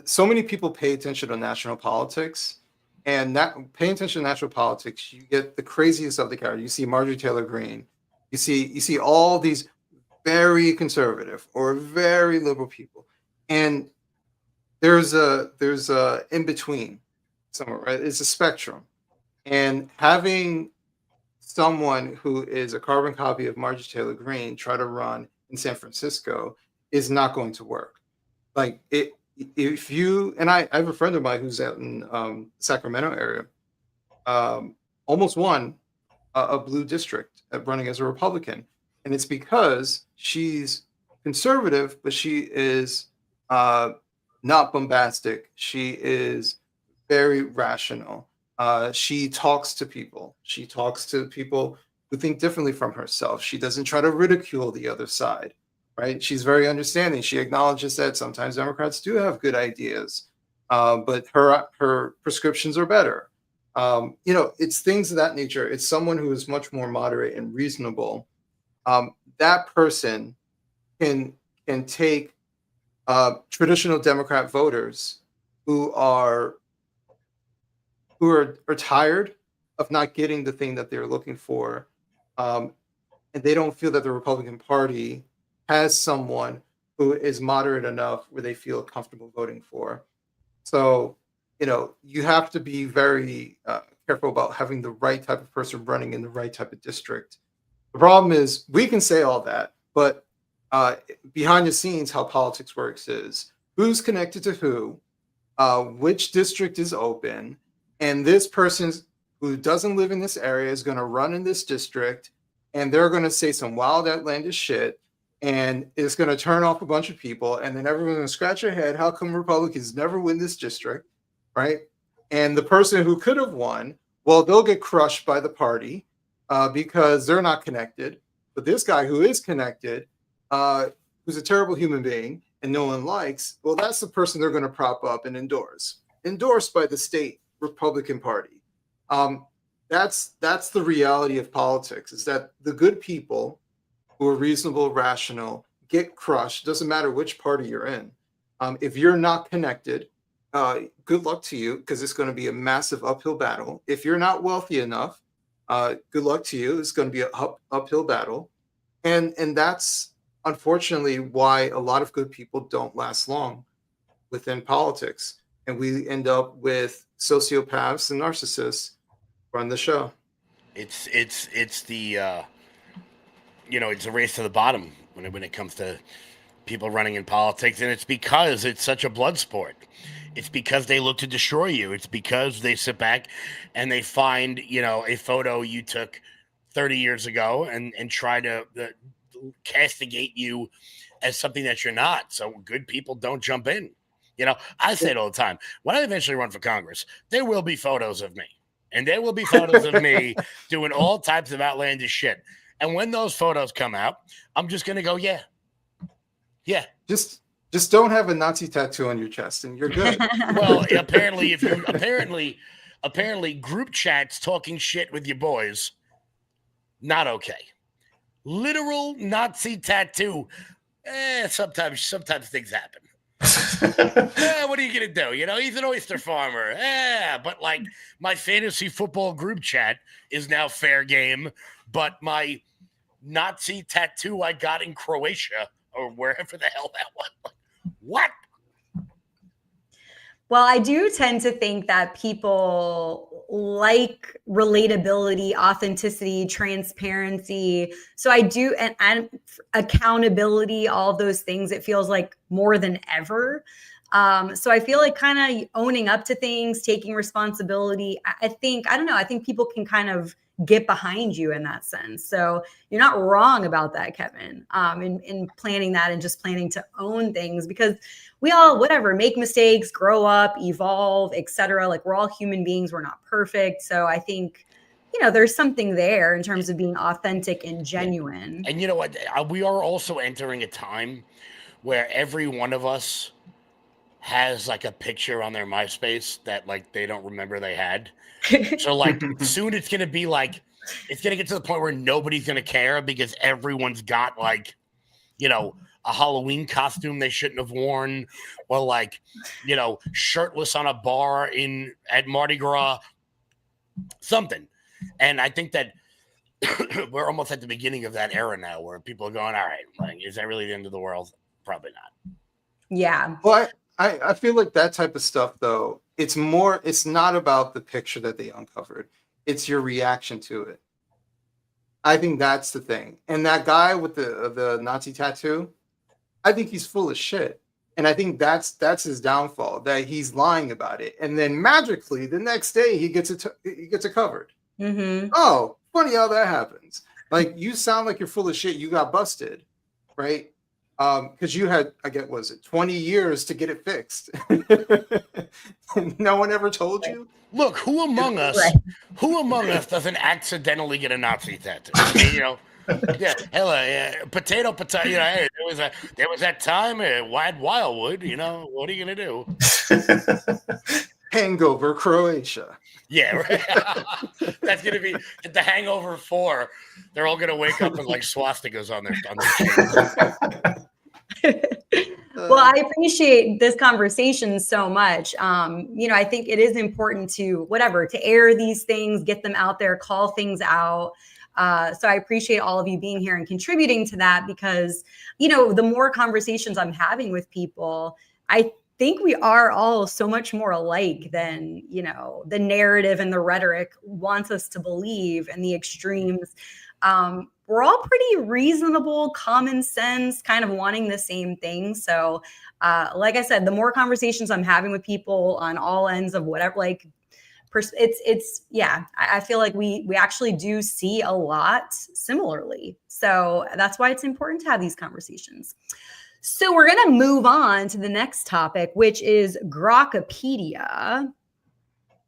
so many people pay attention to national politics, and paying attention to national politics, you get the craziest of the characters. You see Marjorie Taylor Greene. You see all these very conservative or very liberal people, and there's a in between somewhere, right? It's a spectrum, and having someone who is a carbon copy of Marjorie Taylor Greene try to run in San Francisco is not going to work. Like, if you, and I have a friend of mine who's out in Sacramento area, almost won a blue district at running as a Republican. And it's because she's conservative, but she is not bombastic. She is very rational. She talks to people. She talks to people who think differently from herself. She doesn't try to ridicule the other side, right? She's very understanding. She acknowledges that sometimes Democrats do have good ideas, but her prescriptions are better. You know, it's things of that nature. It's someone who is much more moderate and reasonable. That person can take traditional Democrat voters who are tired of not getting the thing that they're looking for, and they don't feel that the Republican Party has someone who is moderate enough where they feel comfortable voting for. So, you know, you have to be very careful about having the right type of person running in the right type of district. The problem is, we can say all that, but behind the scenes, how politics works is who's connected to who, which district is open, and this person who doesn't live in this area is going to run in this district, and they're going to say some wild, outlandish shit, and it's going to turn off a bunch of people, and then everyone's going to scratch their head. How come Republicans never win this district, right? And the person who could have won, well, they'll get crushed by the party because they're not connected. But this guy who is connected, who's a terrible human being and no one likes, well, that's the person they're going to prop up and endorsed by the state Republican Party. That's the reality of politics, is that the good people who are reasonable, rational, get crushed. Doesn't matter which party you're in. If you're not connected, good luck to you, because it's going to be a massive uphill battle. If you're not wealthy enough, good luck to you. It's going to be an uphill battle. And that's unfortunately why a lot of good people don't last long within politics. And we end up with sociopaths and narcissists run the show. It's the it's a race to the bottom when it comes to people running in politics, and it's because it's such a blood sport. It's because they look to destroy you. It's because they sit back and they find a photo you took 30 years ago and try to castigate you as something that you're not. So good people don't jump in. I say it all the time. When I eventually run for Congress, there will be photos of me. And there will be photos of me doing all types of outlandish shit. And when those photos come out, I'm just going to go, yeah. Just don't have a Nazi tattoo on your chest and you're good. Well, apparently group chats talking shit with your boys, not okay. Literal Nazi tattoo. Sometimes things happen. What are you gonna do? He's an oyster farmer. But like my fantasy football group chat is now fair game. But my Nazi tattoo I got in Croatia or wherever the hell that was. What? Well, I do tend to think that people like relatability, authenticity, transparency. So I do, and accountability, all of those things, it feels like more than ever. So I feel like kind of owning up to things, taking responsibility. I think people can kind of get behind you in that sense. So you're not wrong about that, Kevin, in planning that and just planning to own things, because we all, make mistakes, grow up, evolve, etc. Like we're all human beings. We're not perfect. So I think, there's something there in terms of being authentic and genuine. And you know what? We are also entering a time where every one of us has like a picture on their MySpace that like they don't remember they had. So like soon it's gonna be like it's gonna get to the point where nobody's gonna care because everyone's got like a Halloween costume they shouldn't have worn, or like shirtless on a bar at Mardi Gras, something. And I think that we're almost at the beginning of that era now where people are going, all right, like, is that really the end of the world? Probably not. Yeah. Well, I feel like that type of stuff, though, it's not about the picture that they uncovered. It's your reaction to it. I think that's the thing. And that guy with the Nazi tattoo, I think he's full of shit. And I think that's his downfall, that he's lying about it. And then magically, the next day, he gets it covered. Mm-hmm. Oh, funny how that happens. Like, you sound like you're full of shit. You got busted, right? Because you had, 20 years to get it fixed. No one ever told you? Look, who among us doesn't accidentally get a Nazi tattoo? Yeah, hella, potato. Hey, there was that time at Wildwood. What are you gonna do? Hangover, Croatia. Yeah, right. That's gonna be the Hangover 4. They're all gonna wake up with like swastikas on their Well, I appreciate this conversation so much. I think it is important to air these things, get them out there, call things out. So I appreciate all of you being here and contributing to that, because, the more conversations I'm having with people, I think we are all so much more alike than, the narrative and the rhetoric wants us to believe, and the extremes. We're all pretty reasonable, common sense, kind of wanting the same thing. So, like I said, the more conversations I'm having with people on all ends of yeah, I feel like we actually do see a lot similarly. So that's why it's important to have these conversations. So we're going to move on to the next topic, which is Grokpedia.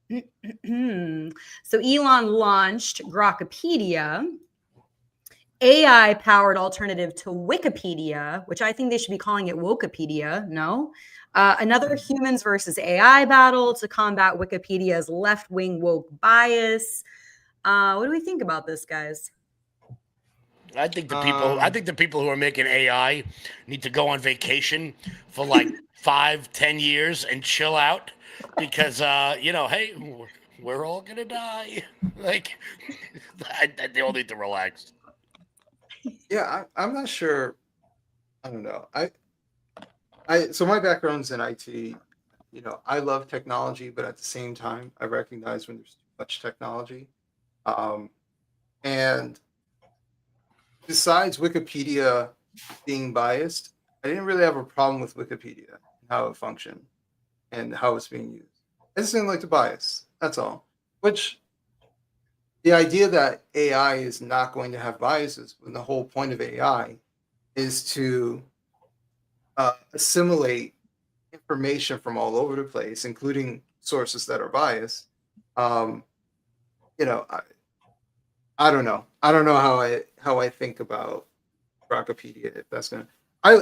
So Elon launched Grokpedia, AI-powered alternative to Wikipedia, which I think they should be calling it Wokepedia. No, another humans versus AI battle to combat Wikipedia's left-wing woke bias. What do we think about this, guys? I think the people who are making AI need to go on vacation for like 5-10 years and chill out because hey, we're all gonna die. Like they all need to relax. Yeah, I'm not sure. I don't know. So my background's in IT. I love technology, but at the same time, I recognize when there's too much technology. And besides Wikipedia being biased, I didn't really have a problem with Wikipedia and how it functioned and how it's being used. I just didn't like the bias. That's all. Which the idea that AI is not going to have biases, when the whole point of AI is to assimilate information from all over the place, including sources that are biased. I don't know. I don't know how I think about Grokpedia. If that's gonna, I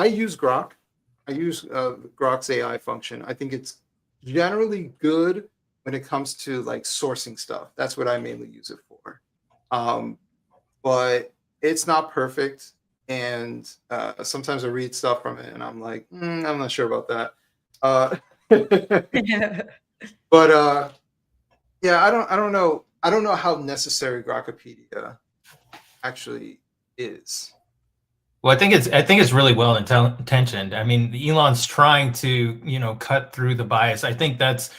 use Grok. I use Grok's AI function. I think it's generally good when it comes to like sourcing stuff. That's what I mainly use it for. But it's not perfect, and sometimes I read stuff from it, and I'm like, I'm not sure about that. But yeah, I don't know. I don't know how necessary Grokpedia actually is. Well, I think it's really well intentioned. I mean, Elon's trying to, cut through the bias. I think that's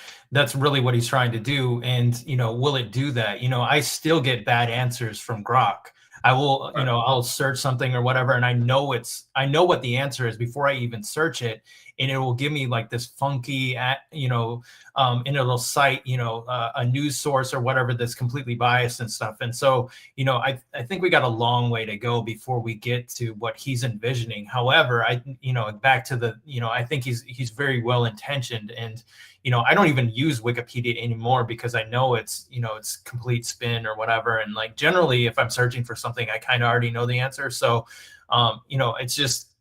really what he's trying to do. And, will it do that? I still get bad answers from Grok. I will, I'll search something or whatever, and I know what the answer is before I even search it, and it will give me like this funky, and it'll cite, a news source or whatever that's completely biased and stuff. And so, I think we got a long way to go before we get to what he's envisioning. However, back to the, I think he's very well intentioned, and I don't even use Wikipedia anymore because I know it's complete spin or whatever. And like generally, if I'm searching for something, I kind of already know the answer. So, it's just,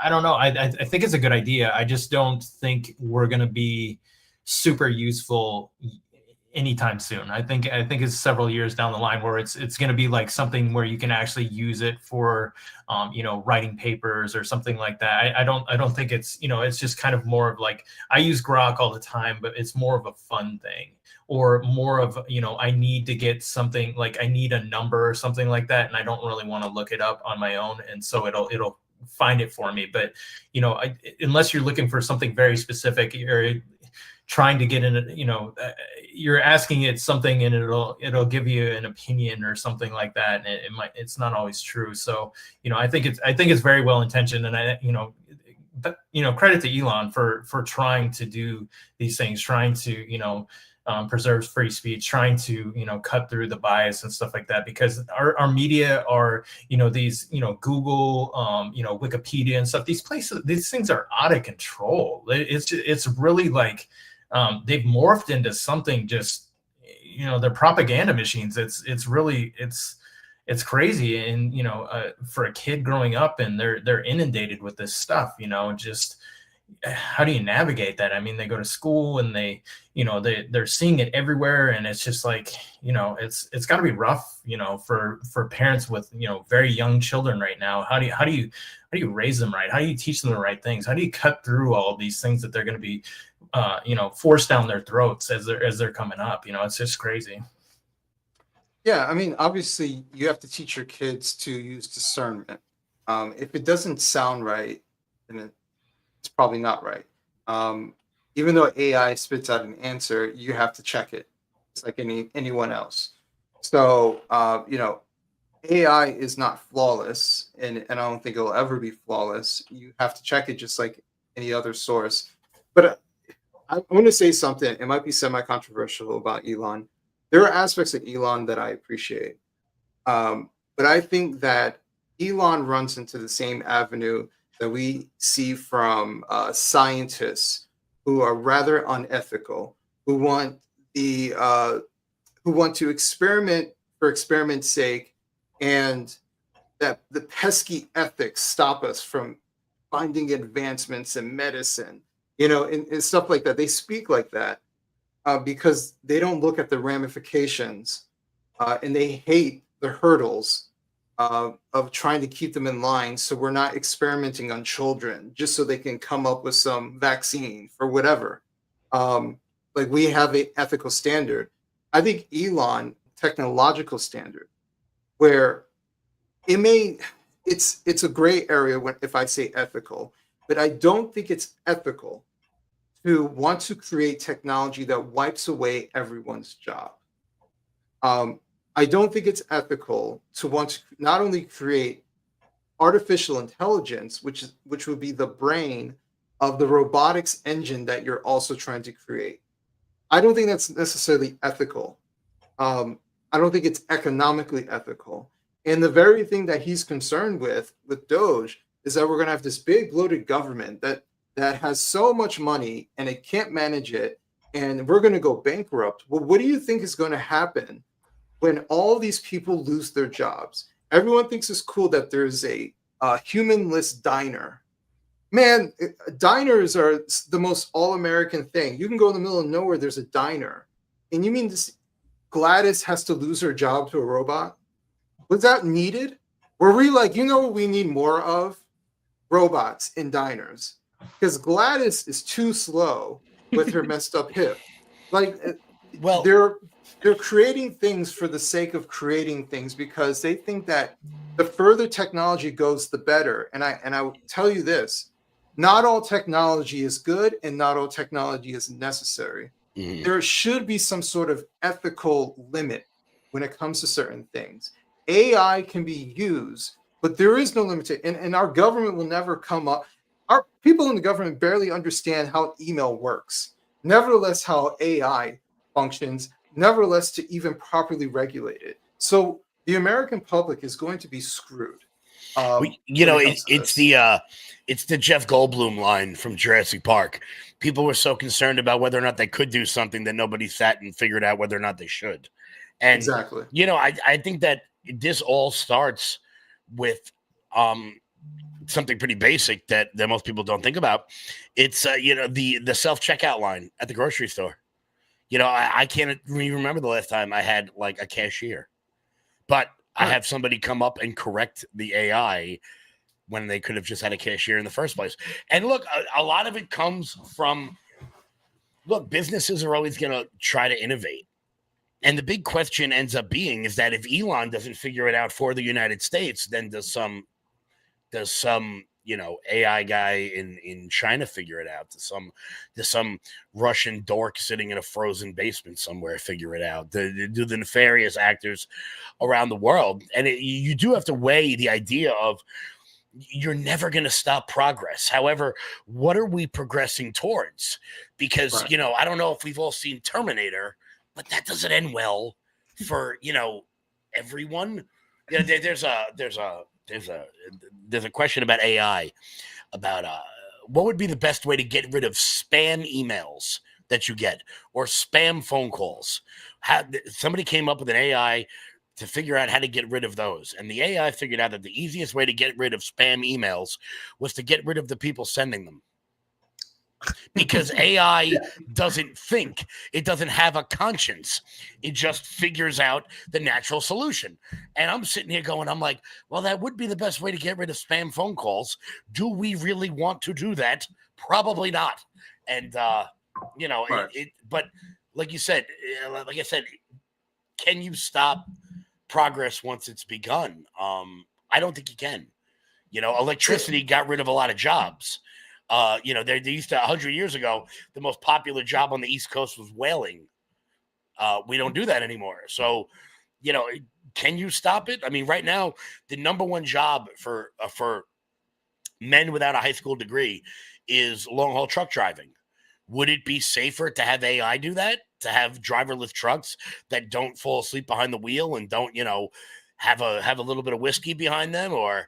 I don't know. I think it's a good idea. I just don't think we're going to be super useful anytime soon. I think it's several years down the line where it's going to be like something where you can actually use it for, writing papers or something like that. I don't think it's, it's just kind of more of like, I use Grok all the time, but it's more of a fun thing, or more of, I need to get something, like I need a number or something like that, and I don't really want to look it up on my own, and so it'll find it for me. But unless you're looking for something very specific, you're trying to get in, you're asking it something, and it'll give you an opinion or something like that, and it's not always true. So I think it's very well intentioned, and credit to Elon for trying to do these things, trying to preserve free speech, trying to cut through the bias and stuff like that, because our media are these Google, Wikipedia and stuff, these things are out of control. It's really like they've morphed into something, just they're propaganda machines. It's really crazy. And for a kid growing up, and they're inundated with this stuff, just how do you navigate that? I mean, they go to school and they're seeing it everywhere, and it's just like, it's got to be rough, for parents with very young children right now. How do you raise them right? How do you teach them the right things? How do you cut through all of these things that they're going to be forced down their throats as they're coming up? It's just crazy. Yeah, I mean, obviously you have to teach your kids to use discernment. If it doesn't sound right, then it's probably not right. Even though AI spits out an answer, you have to check it. It's like anyone else. So AI is not flawless, and I don't think it'll ever be flawless. You have to check it just like any other source. But I'm going to say something. It might be semi-controversial about Elon. There are aspects of Elon that I appreciate. But I think that Elon runs into the same avenue that we see from scientists who are rather unethical, who want the who want to experiment for experiment's sake, and that the pesky ethics stop us from finding advancements in medicine, and stuff like that. They speak like that because they don't look at the ramifications and they hate the hurdles of trying to keep them in line. So we're not experimenting on children just so they can come up with some vaccine for whatever. Like we have an ethical standard. I think Elon technological standard where it's a gray area if I say ethical, but I don't think it's ethical to want to create technology that wipes away everyone's job. I don't think it's ethical to want to not only create artificial intelligence, which would be the brain of the robotics engine that you're also trying to create. I don't think that's necessarily ethical. I don't think it's economically ethical. And the very thing that he's concerned with Doge is that we're going to have this big bloated government that has so much money and it can't manage it, and we're going to go bankrupt. Well, what do you think is going to happen when all these people lose their jobs? Everyone thinks it's cool that there's a humanless diner. Man, diners are the most all-American thing. You can go in the middle of nowhere, there's a diner. And you mean this Gladys has to lose her job to a robot? Was that needed? Were we like, what we need more of? Robots in diners. Because Gladys is too slow with her messed up hip. Like, well, they're creating things for the sake of creating things because they think that the further technology goes, the better. And I will tell you this, not all technology is good and not all technology is necessary. Mm-hmm. There should be some sort of ethical limit when it comes to certain things. AI can be used, but there is no limit to it. And our government will never come up. Our people in the government barely understand how email works. Nevertheless, how AI functions, nevertheless, to even properly regulate it. So the American public is going to be screwed. It's the Jeff Goldblum line from Jurassic Park. People were so concerned about whether or not they could do something that nobody sat and figured out whether or not they should. And exactly. I think that this all starts with something pretty basic that most people don't think about. It's the self-checkout line at the grocery store. I can't remember the last time I had like a cashier, but I have somebody come up and correct the AI when they could have just had a cashier in the first place. And look, a lot of it comes from, businesses are always going to try to innovate. And the big question ends up being is that if Elon doesn't figure it out for the United States, then does some AI guy in China figure it out? Does some Russian dork sitting in a frozen basement somewhere figure it out? Do the nefarious actors around the world? And you do have to weigh the idea of you're never going to stop progress. However, what are we progressing towards? Because, right. I don't know if we've all seen Terminator, but that doesn't end well for, everyone. There's a question about AI, about what would be the best way to get rid of spam emails that you get or spam phone calls. Somebody came up with an AI to figure out how to get rid of those. And the AI figured out that the easiest way to get rid of spam emails was to get rid of the people sending them. Because AI doesn't think, it doesn't have a conscience. It just figures out the natural solution. And I'm sitting here going, I'm like, well, that would be the best way to get rid of spam phone calls. Do we really want to do that? Probably not. And, right. But like I said, can you stop progress once it's begun? I don't think you can. Electricity got rid of a lot of jobs. They used to 100 years ago, the most popular job on the East Coast was whaling. We don't do that anymore. So, can you stop it? I mean, right now, the number one job for men without a high school degree is long haul truck driving. would it be safer to have AI do that? To have driverless trucks that don't fall asleep behind the wheel and don't, have a little bit of whiskey behind them, or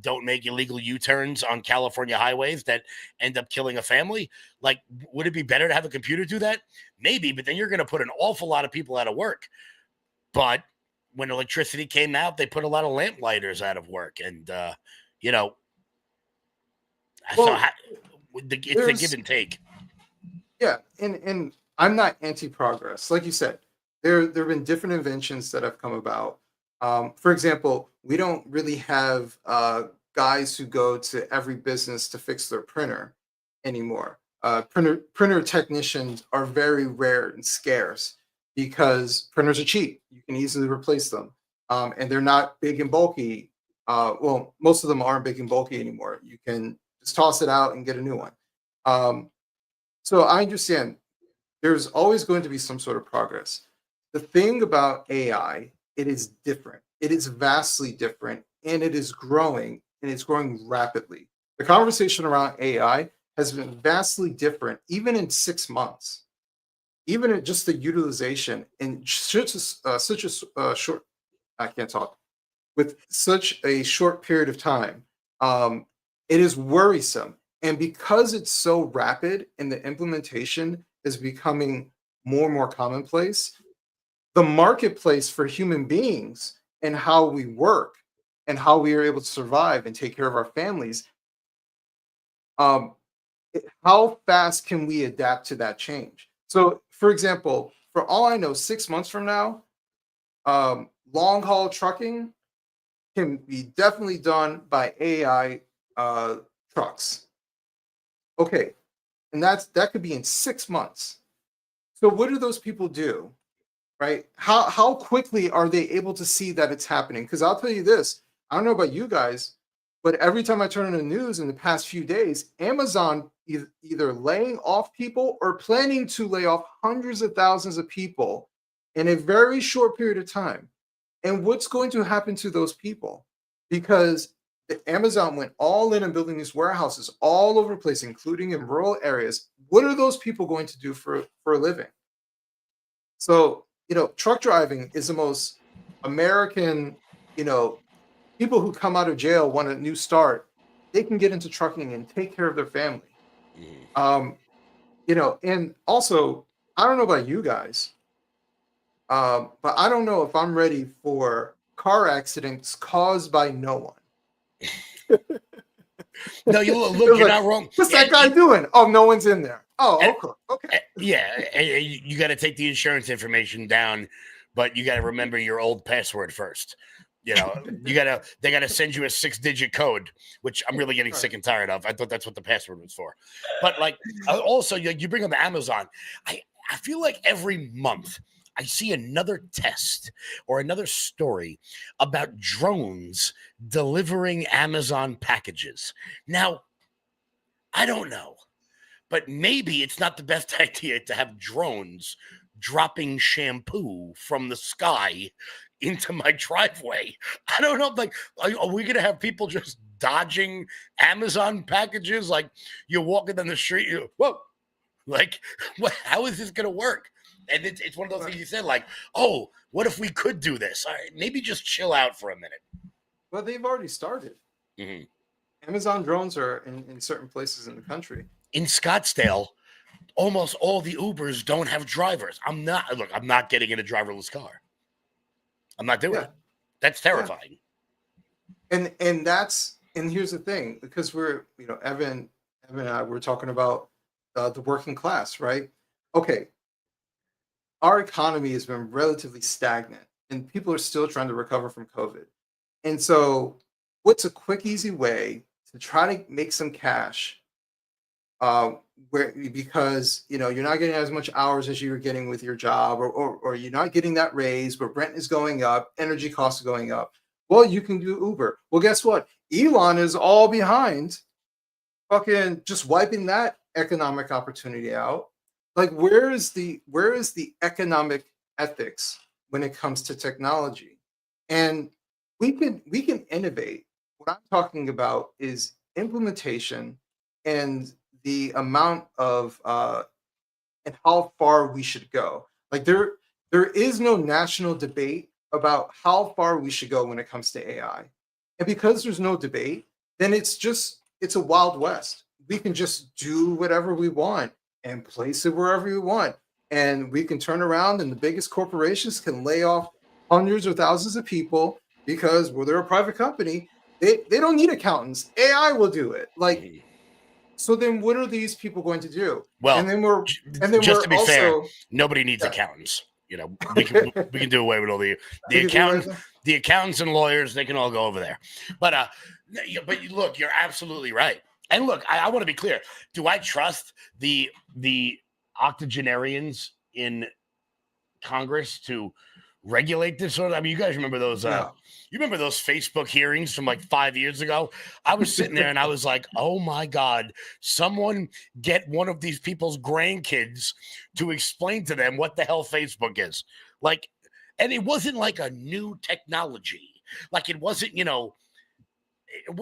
don't make illegal U-turns on California highways that end up killing a family? Like, would it be better to have a computer do that? Maybe, but then you're going to put an awful lot of people out of work. But when electricity came out, they put a lot of lamplighters out of work, and so it's a give and take. Yeah, and I'm not anti-progress. Like you said, there have been different inventions that have come about. For example, we don't really have guys who go to every business to fix their printer anymore. Printer technicians are very rare and scarce because printers are cheap. You can easily replace them, and they're not big and bulky. Well, most of them aren't big and bulky anymore. You can just toss it out and get a new one. So I understand there's always going to be some sort of progress. The thing about AI, it is different. It is vastly different, and it is growing, and it's growing rapidly. The conversation around AI has been vastly different, even in 6 months. Even in just the utilization in such a short, I can't talk, with such a short period of time, it is worrisome. And because it's so rapid and the implementation is becoming more and more commonplace, the marketplace for human beings and how we work and how we are able to survive and take care of our families, how fast can we adapt to that change? So, for example, for all I know, 6 months from now, long haul trucking can be definitely done by AI trucks. Okay, and that could be in 6 months. So what do those people do, right? How quickly are they able to see that it's happening? Because I'll tell you this, I don't know about you guys, but every time I turn on the news in the past few days, Amazon either laying off people or planning to lay off hundreds of thousands of people in a very short period of time. And what's going to happen to those people? Because Amazon went all in on building these warehouses all over the place, including in rural areas. What are those people going to do for a living? So, truck driving is the most American, people who come out of jail want a new start. They can get into trucking and take care of their family. And also, I don't know about you guys, but I don't know if I'm ready for car accidents caused by no one. No, you're not wrong. What's that guy doing? Oh, no one's in there. Oh, okay. Yeah, you got to take the insurance information down, but you got to remember your old password first. They got to send you a 6-digit code, which I'm really getting sick and tired of. I thought that's what the password was for. But also, you bring up Amazon. I feel like every month I see another test or another story about drones delivering Amazon packages. Now, I don't know, but maybe it's not the best idea to have drones dropping shampoo from the sky into my driveway. I don't know. Are we going to have people just dodging Amazon packages? Like, you're walking down the street, whoa, how is this going to work? And it's one of those things you said, oh, what if we could do this? All right, maybe just chill out for a minute. Well, they've already started. Mm-hmm. Amazon drones are in certain places in the country. In Scottsdale, almost all the Ubers don't have drivers. I'm not getting in a driverless car. I'm not doing it. That's terrifying. Yeah. And here's the thing, because we're, Evan and I were talking about the working class, right? Okay. Our economy has been relatively stagnant and people are still trying to recover from COVID. And so what's a quick, easy way to try to make some cash because you're not getting as much hours as you were getting with your job, or you're not getting that raise, but rent is going up, energy costs are going up. Well, you can do Uber. Well, guess what? Elon is all behind fucking just wiping that economic opportunity out. Where is the economic ethics when it comes to technology? And we can innovate. What I'm talking about is implementation and the amount of and how far we should go. Like there is no national debate about how far we should go when it comes to AI. And because there's no debate, then it's a wild west. We can just do whatever we want and place it wherever we want. And we can turn around and the biggest corporations can lay off hundreds or thousands of people because, well, they're a private company. They don't need accountants. AI will do it. Like, so then what are these people going to do? Well, and then just to be fair, nobody needs accountants. You know, we can do away with all the accountants and lawyers. They can all go over there. But look, you're absolutely right. And look, I want to be clear. Do I trust the octogenarians in Congress to regulate this sort of? I mean, you guys remember those? You remember those Facebook hearings from like 5 years ago? I was sitting there and I was like, "Oh my God! Someone get one of these people's grandkids to explain to them what the hell Facebook is." Like, and it wasn't like a new technology. Like it wasn't, you know.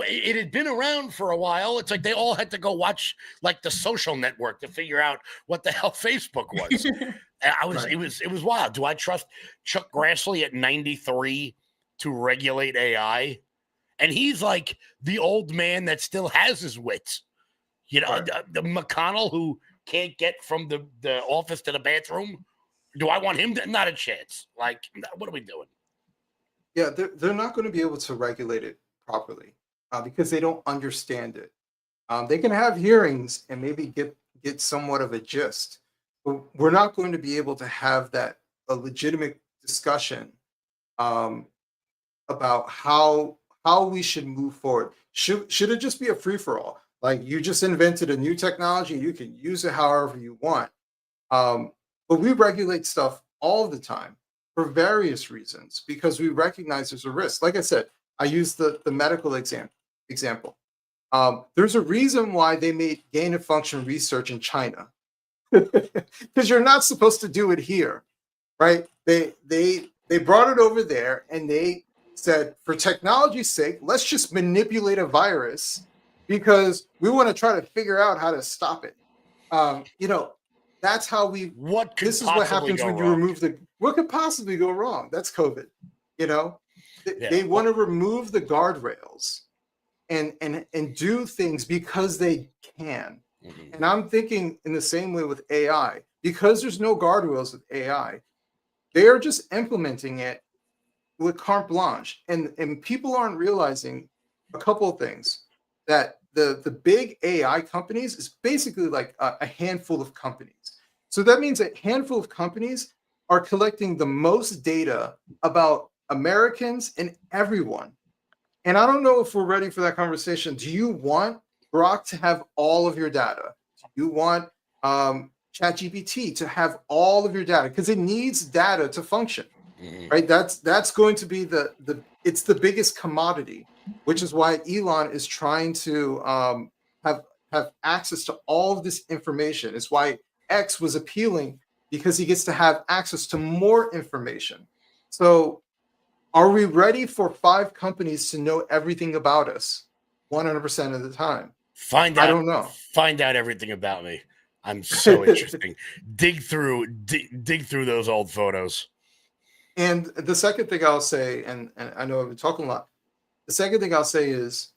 It had been around for a while. It's like they all had to go watch like The Social Network to figure out what the hell Facebook was. It was wild. Do I trust Chuck Grassley at 93 to regulate AI? And he's like the old man that still has his wits. You know, the McConnell who can't get from the office to the bathroom. Do I want him to? Not a chance. Like, what are we doing? Yeah, they're not going to be able to regulate it properly because they don't understand it. They can have hearings and maybe get somewhat of a gist, but we're not going to be able to have a legitimate discussion about how we should move forward. Should it just be a free for all? Like you just invented a new technology, you can use it however you want. But we regulate stuff all the time for various reasons because we recognize there's a risk. Like I said, I used the medical example. There's a reason why they made gain of function research in China because you're not supposed to do it here, right? They brought it over there and they said, for technology's sake, let's just manipulate a virus because we want to try to figure out how to stop it. You know, that's how we. This is what happens when you remove what could possibly go wrong? That's COVID. You know, they want to remove the guardrails and do things because they can. Mm-hmm. And I'm thinking in the same way with AI, because there's no guardrails with AI, they are just implementing it with carte blanche. And people aren't realizing a couple of things, that the big AI companies is basically like a handful of companies. So that means a handful of companies are collecting the most data about Americans and everyone. And I don't know if we're ready for that conversation. Do you want Grok to have all of your data? Do you want ChatGPT to have all of your data? Because it needs data to function, right? That's going to be it's the biggest commodity, which is why Elon is trying to have access to all of this information. It's why X was appealing, because he gets to have access to more information. So are we ready for 5 companies to know everything about us 100% of the time? I don't know. Find out everything about me. I'm so interesting. dig through those old photos. And the second thing I'll say, and I know I've been talking a lot, the second thing I'll say is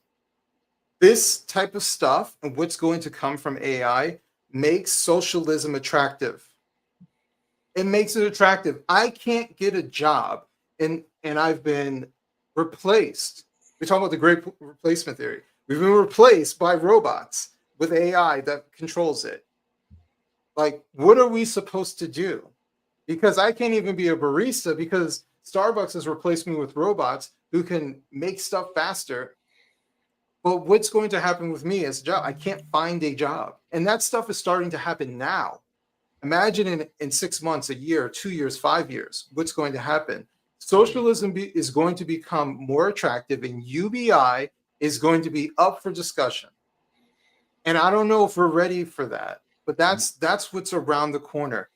this type of stuff and what's going to come from AI makes socialism attractive. It makes it attractive. I can't get a job and I've been replaced. We talk about the great replacement theory. We've been replaced by robots with AI that controls it. Like, what are we supposed to do? Because I can't even be a barista because Starbucks has replaced me with robots who can make stuff faster. But what's going to happen with me as a job? I can't find a job. And that stuff is starting to happen now. Imagine in 6 months, a year, 2 years, 5 years, what's going to happen? Socialism is going to become more attractive and UBI is going to be up for discussion. And I don't know if we're ready for that, but that's what's around the corner.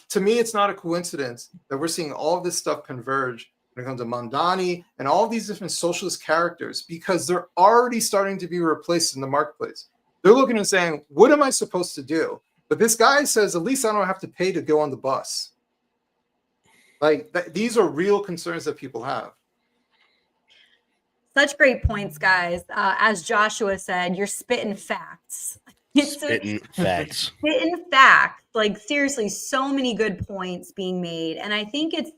To me, it's not a coincidence that we're seeing all of this stuff converge when it comes to Mamdani and all these different socialist characters, because they're already starting to be replaced in the marketplace. They're looking and saying, what am I supposed to do? But this guy says, at least I don't have to pay to go on the bus. Like, these are real concerns that people have. Such great points, guys. As Joshua said, you're spitting facts. Spitting facts. Spitting facts. Like, seriously, so many good points being made. And I think it's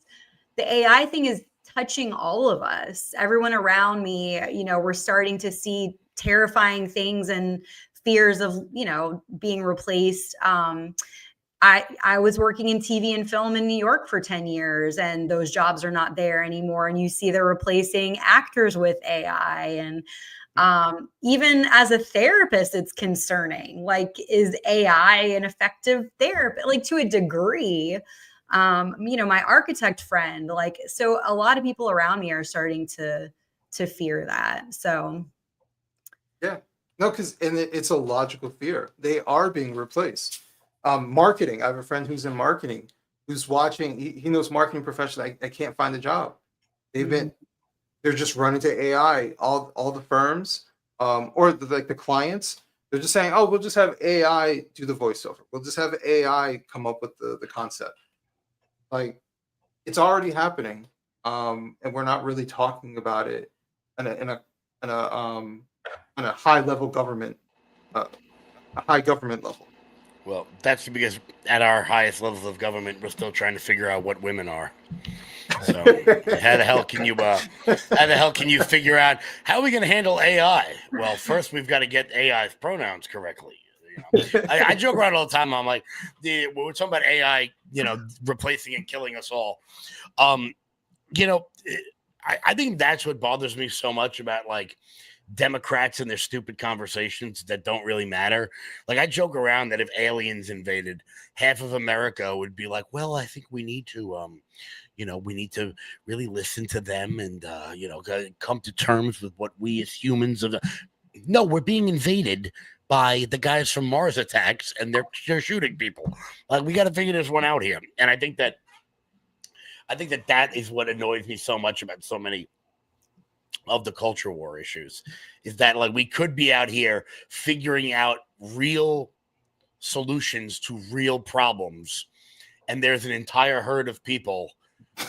the AI thing is touching all of us. Everyone around me, you know, we're starting to see terrifying things and fears of, you know, being replaced. I was working in TV and film in New York for 10 years, and those jobs are not there anymore. And you see they're replacing actors with AI. And even as a therapist, it's concerning. Like, is AI an effective therapist? Like, to a degree, you know, my architect friend, like, so a lot of people around me are starting to fear that. So. Yeah, no, because it's a logical fear. They are being replaced. Marketing. I have a friend who's in marketing who's watching. He knows marketing professionals. I can't find a job. They're just running to AI. All the firms, or the clients, they're just saying, oh, we'll just have AI do the voiceover. We'll just have AI come up with the concept. Like, it's already happening, and we're not really talking about it in a high level government, a high government level. Well, that's because at our highest levels of government, we're still trying to figure out what women are. So how the hell can you figure out how are we going to handle AI? Well, first we've got to get AI's pronouns correctly. You know? I joke around all the time. I'm like, we're talking about AI, you know, replacing and killing us all. You know, I think that's what bothers me so much about, like, Democrats and their stupid conversations that don't really matter. Like, I joke around that if aliens invaded, half of America would be like, well, I think we need to, you know, we need to really listen to them and, you know, come to terms with what we as humans are. No, we're being invaded by the guys from Mars Attacks, and they're shooting people. Like, we got to figure this one out here. And I think that is what annoys me so much about so many of the culture war issues, is that, like, we could be out here figuring out real solutions to real problems, and there's an entire herd of people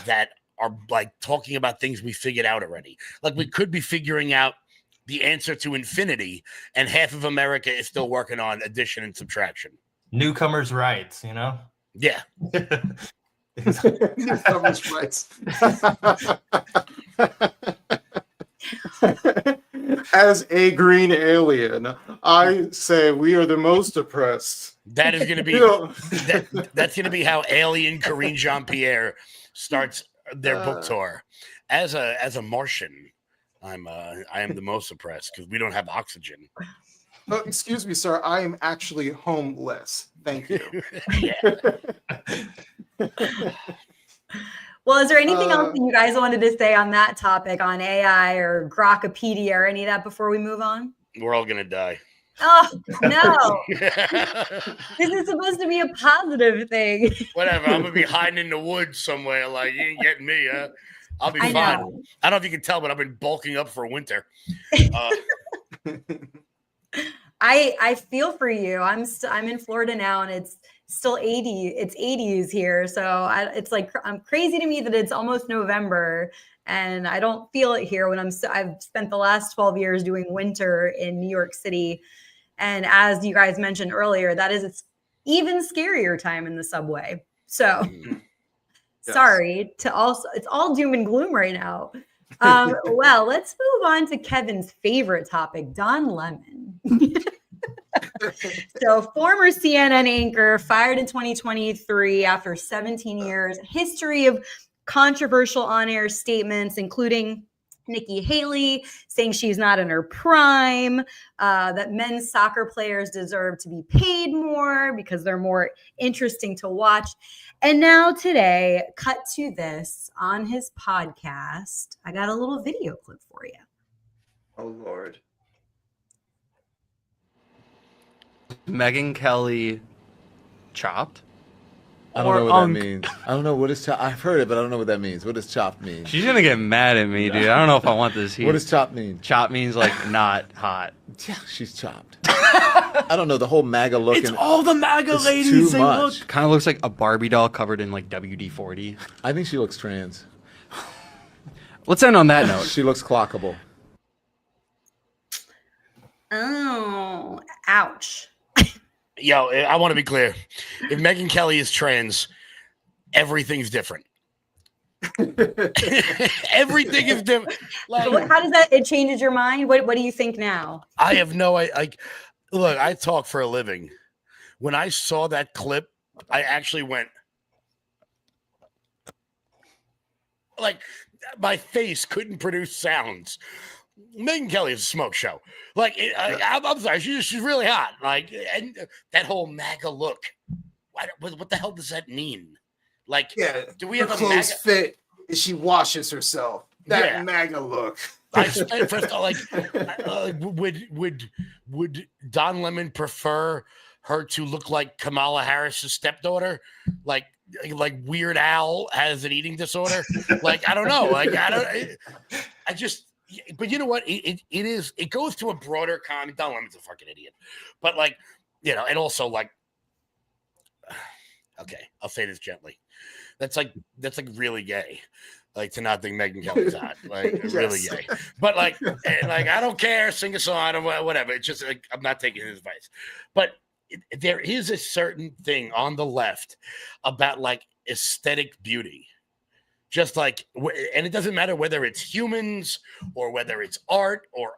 that are, like, talking about things we figured out already. Like, we could be figuring out the answer to infinity, and half of America is still working on addition and subtraction. Newcomers' rights, you know? Yeah. Newcomers' rights. As a green alien, I say we are the most oppressed. That is going to be that's going to be how Alien Corinne Jean-Pierre starts their book tour. As a Martian, I am the most oppressed because we don't have oxygen. Excuse me, sir. I am actually homeless. Thank you. Well, is there anything else that you guys wanted to say on that topic, on AI or Grokpedia or any of that before we move on? We're all going to die. Oh, no. This is supposed to be a positive thing. Whatever. I'm going to be hiding in the woods somewhere. Like, you ain't getting me, huh? I'll be fine. Know. I don't know if you can tell, but I've been bulking up for winter. I feel for you. I'm in Florida now, and it's still 80. It's 80s here, so it's like I'm crazy to me that it's almost November, and I don't feel it here when I've spent the last 12 years doing winter in New York City, and as you guys mentioned earlier, that is it's even scarier time in the subway. So, sorry to also it's all doom and gloom right now. Well, let's move on to Kevin's favorite topic, Don Lemon. So, former CNN anchor fired in 2023 after 17 years. History of controversial on-air statements, including Nikki Haley saying she's not in her prime, that men's soccer players deserve to be paid more because they're more interesting to watch. And now today, cut to this on his podcast. I got a little video clip for you. Oh, Lord. Megyn Kelly chopped? I don't know what that means. I don't know what is chopped. I've heard it, but I don't know what that means. What does chopped mean? She's gonna get mad at me, dude. I don't know if I want this heat. What does chopped mean? Chop means like not hot. Yeah, she's chopped. I don't know the whole MAGA look. It's all the MAGA ladies. Too They much. look kind of looks like a Barbie doll covered in like WD-40. I think she looks trans. Let's end on that note. She looks clockable. Oh, ouch. Yo, I want to be clear. If Megyn Kelly is trans, everything's different. Everything is different. Like, how does that? It changes your mind. What do you think now? I have no idea. Look, I talk for a living. When I saw that clip, I actually went like my face couldn't produce sounds. Megyn Kelly is a smoke show. Like, I'm sorry, she's really hot. Like, and that whole MAGA look. What the hell does that mean? Like, do we have a clothes fit? Is she washes herself? That MAGA look. First of all, would Don Lemon prefer her to look like Kamala Harris's stepdaughter? Like Weird Al has an eating disorder? Like, I don't know. Like, I just. But you know what? It goes to a broader comment. Don Lemon's a fucking idiot. But like, you know, and also like, okay, I'll say this gently. That's like really gay. Like to not think Megyn Kelly's hot. Like really gay. But like I don't care, sing a song or whatever. It's just like I'm not taking his advice. But there is a certain thing on the left about like aesthetic beauty. Just like, and it doesn't matter whether it's humans or whether it's art or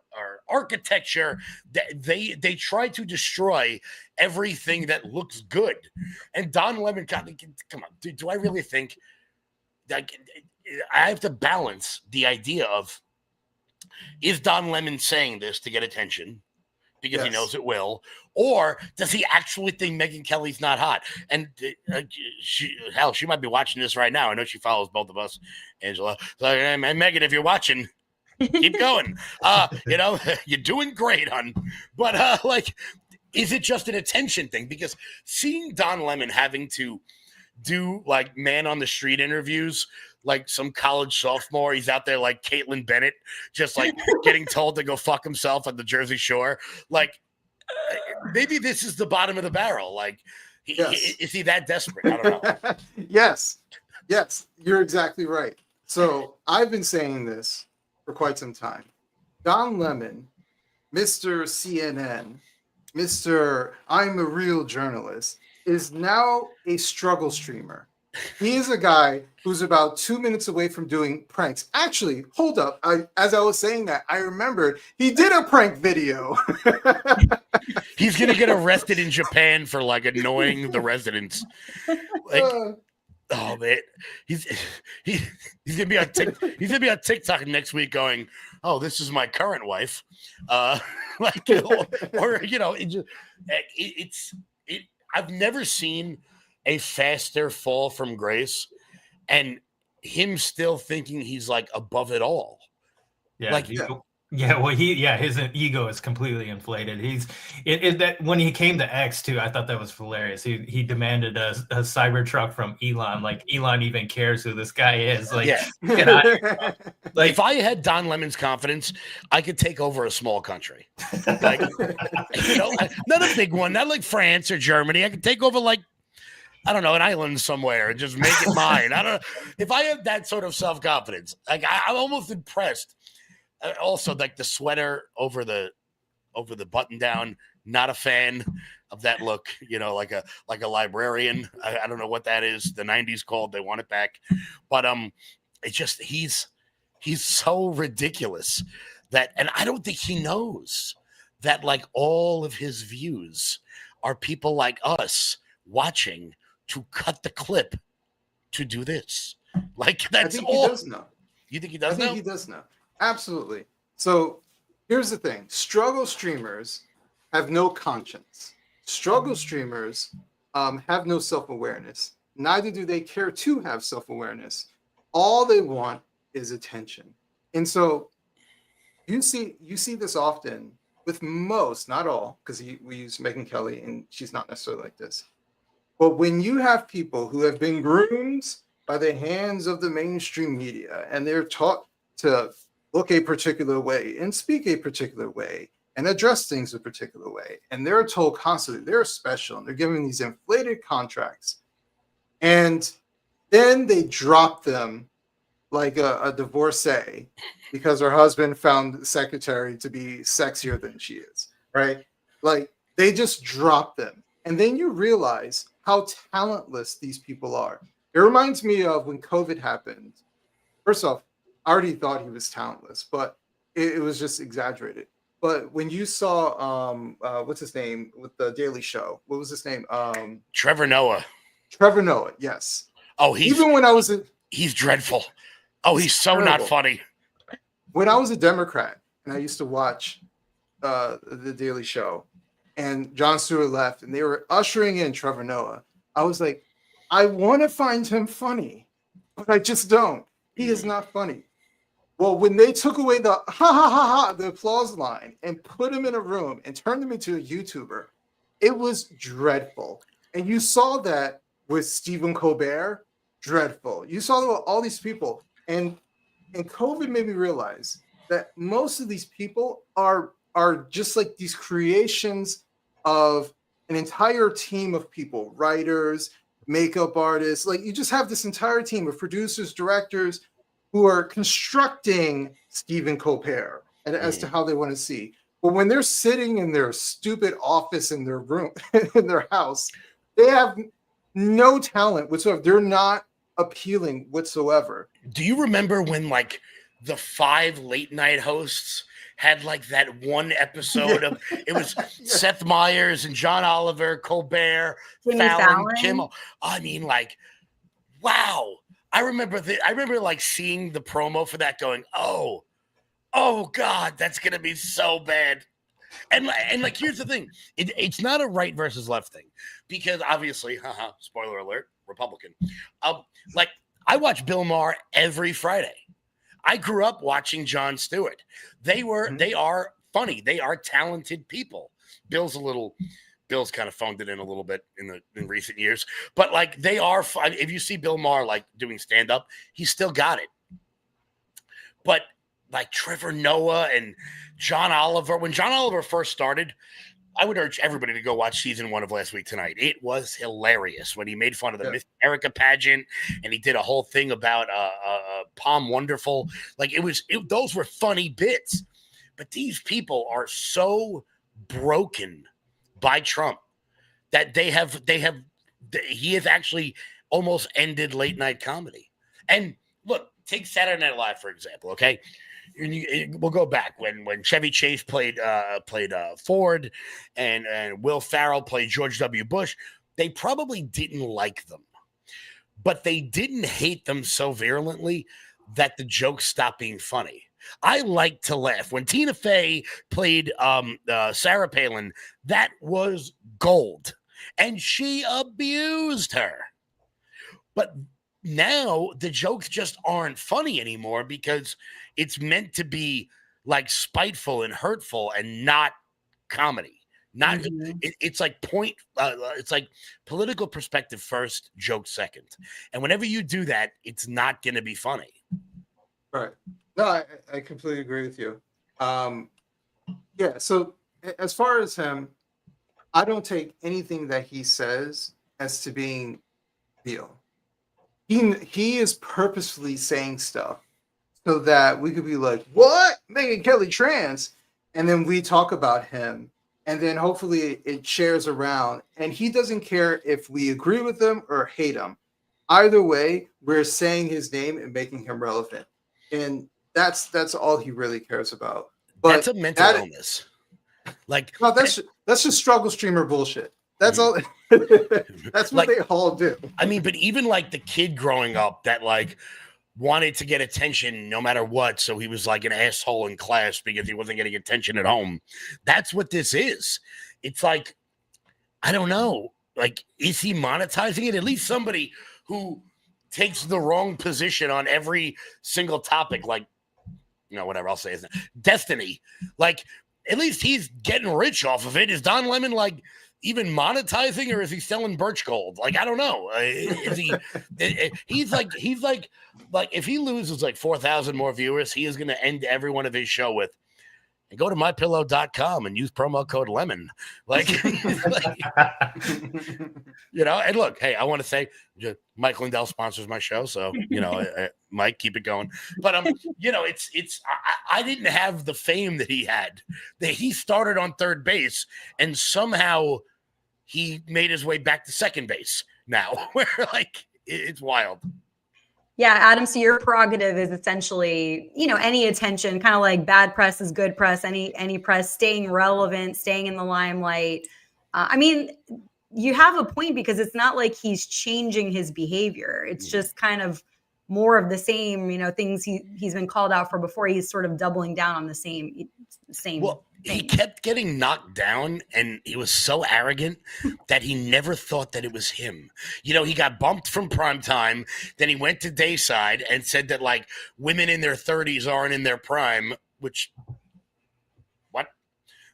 architecture, they try to destroy everything that looks good. And Don Lemon, come on, do I really think that I have to balance the idea of, is Don Lemon saying this to get attention because he knows it will, or does he actually think Megyn Kelly's not hot? And she might be watching this right now. I know she follows both of us, Angela. So, and Megyn, if you're watching, keep going. You know, you're doing great, hon. But like, is it just an attention thing? Because seeing Don Lemon having to do like man on the street interviews, like some college sophomore, he's out there like Caitlin Bennett, just like getting told to go fuck himself at the Jersey Shore. Like, maybe this is the bottom of the barrel. Like, is he that desperate? I don't know. Yes, you're exactly right. So I've been saying this for quite some time. Don Lemon, Mr. CNN, Mr. I'm a real journalist, is now a struggle streamer. He is a guy who's about 2 minutes away from doing pranks. Actually, hold up. As I was saying that, I remembered he did a prank video. He's going to get arrested in Japan for like annoying the residents. Like, oh man, he's going to be on he's going to be on TikTok next week going, "Oh, this is my current wife." Like, or you know, I've never seen a faster fall from grace and him still thinking he's like above it all. Yeah. Like, well, his ego is completely inflated. That when he came to X too, I thought that was hilarious. He demanded a Cybertruck from Elon. Like Elon even cares who this guy is. Like, like if I had Don Lemon's confidence, I could take over a small country. Like, you know, not a big one, not like France or Germany. I could take over like, I don't know, an island somewhere and just make it mine. I don't know. If I have that sort of self-confidence, like I'm almost impressed. Also, like the sweater over the button down, not a fan of that look. You know, like a librarian. I don't know what that is. The 90s called. They want it back. But it's just he's so ridiculous that, and I don't think he knows that like all of his views are people like us watching to cut the clip to do this. Like that's I think all. He does know. You think he does know? I think he does know. Absolutely. So here's the thing. Struggle streamers have no conscience. Struggle streamers have no self-awareness. Neither do they care to have self-awareness. All they want is attention. And so you see this often with most, not all, because we use Megyn Kelly and she's not necessarily like this. But when you have people who have been groomed by the hands of the mainstream media and they're taught to look a particular way and speak a particular way and address things a particular way, and they're told constantly they're special and they're given these inflated contracts, and then they drop them like a divorcee because her husband found the secretary to be sexier than she is, right? Like they just drop them. And then you realize how talentless these people are. It reminds me of when COVID happened. First off, I already thought he was talentless, but it was just exaggerated. But when you saw what's his name with the Daily Show? What was his name? Trevor Noah. Trevor Noah, yes. Oh, even when I was he's dreadful. Oh, he's so terrible. not funny. When I was a Democrat and I used to watch the Daily Show, and Jon Stewart left, and they were ushering in Trevor Noah, I was like, I want to find him funny, but I just don't. He is not funny. Well, when they took away the ha ha ha ha, the applause line, and put him in a room and turned him into a YouTuber, it was dreadful. And you saw that with Stephen Colbert, dreadful. You saw that with all these people. And COVID made me realize that most of these people are just like these creations of an entire team of people, writers, makeup artists. Like you just have this entire team of producers, directors who are constructing Stephen Colbert and as to how they want to see. But when they're sitting in their stupid office in their room, in their house, they have no talent whatsoever. They're not appealing whatsoever. Do you remember when like the 5 late night hosts had like that one episode of it was Seth Meyers and John Oliver, Colbert, Fallon, Kimmel. I mean, like, wow. I remember like seeing the promo for that going, oh God, that's gonna be so bad. And like here's the thing, it's not a right versus left thing, because obviously, spoiler alert, Republican. Like I watch Bill Maher every Friday. I grew up watching Jon Stewart. They are funny. They are talented people. Bill's kind of phoned it in a little bit in recent years, but like they are. If you see Bill Maher like doing stand up, he's still got it. But like Trevor Noah and John Oliver, when John Oliver first started, I would urge everybody to go watch season 1 of Last Week Tonight. It was hilarious when he made fun of the Miss America pageant and he did a whole thing about Palm Wonderful. Like those were funny bits. But these people are so broken by Trump that he has actually almost ended late night comedy. And look, take Saturday Night Live, for example, okay? We'll go back when Chevy Chase played Ford and Will Ferrell played George W. Bush. They probably didn't like them, but they didn't hate them so virulently that the jokes stopped being funny. I like to laugh. When Tina Fey played Sarah Palin, that was gold, and she abused her. But now the jokes just aren't funny anymore because it's meant to be like spiteful and hurtful and not comedy. Not it's like it's like political perspective first, joke second. And whenever you do that, it's not going to be funny. Right. No, I completely agree with you. Yeah. So as far as him, I don't take anything that he says as to being real. He is purposefully saying stuff so that we could be like, what? Megyn Kelly trans? And then we talk about him. And then hopefully it shares around. And he doesn't care if we agree with him or hate him. Either way, we're saying his name and making him relevant. And that's all he really cares about. But that's a mental illness. Like no, that's just struggle streamer bullshit. That's all. That's what they all do. I mean, but even like the kid growing up that like wanted to get attention no matter what, so he was like an asshole in class because he wasn't getting attention at home. That's what this is. It's like, I don't know. Like, is he monetizing it? At least somebody who takes the wrong position on every single topic, like, whatever I'll say is Destiny. Like, at least he's getting rich off of it. Is Don Lemon like even monetizing, or is he selling birch gold? Like, I don't know. Is he? He's like if he loses like 4,000 more viewers, he is going to end every one of his show with, and go to mypillow.com and use promo code lemon. Like, you know, and look, hey, I want to say Mike Lindell sponsors my show. So, you know, Mike, keep it going. But, you know, I didn't have the fame that he had. That he started on third base and somehow he made his way back to second base now, where like it's wild. Yeah, Adam, so your prerogative is essentially, you know, any attention, kind of like bad press is good press, any press, staying relevant, staying in the limelight. I mean, you have a point, because it's not like he's changing his behavior. It's just kind of more of the same, you know, things he's been called out for before. He's sort of doubling down on the same. Well, he kept getting knocked down, and he was so arrogant that he never thought that it was him. You know, he got bumped from primetime, then he went to Dayside and said that like women in their 30s aren't in their prime, which what?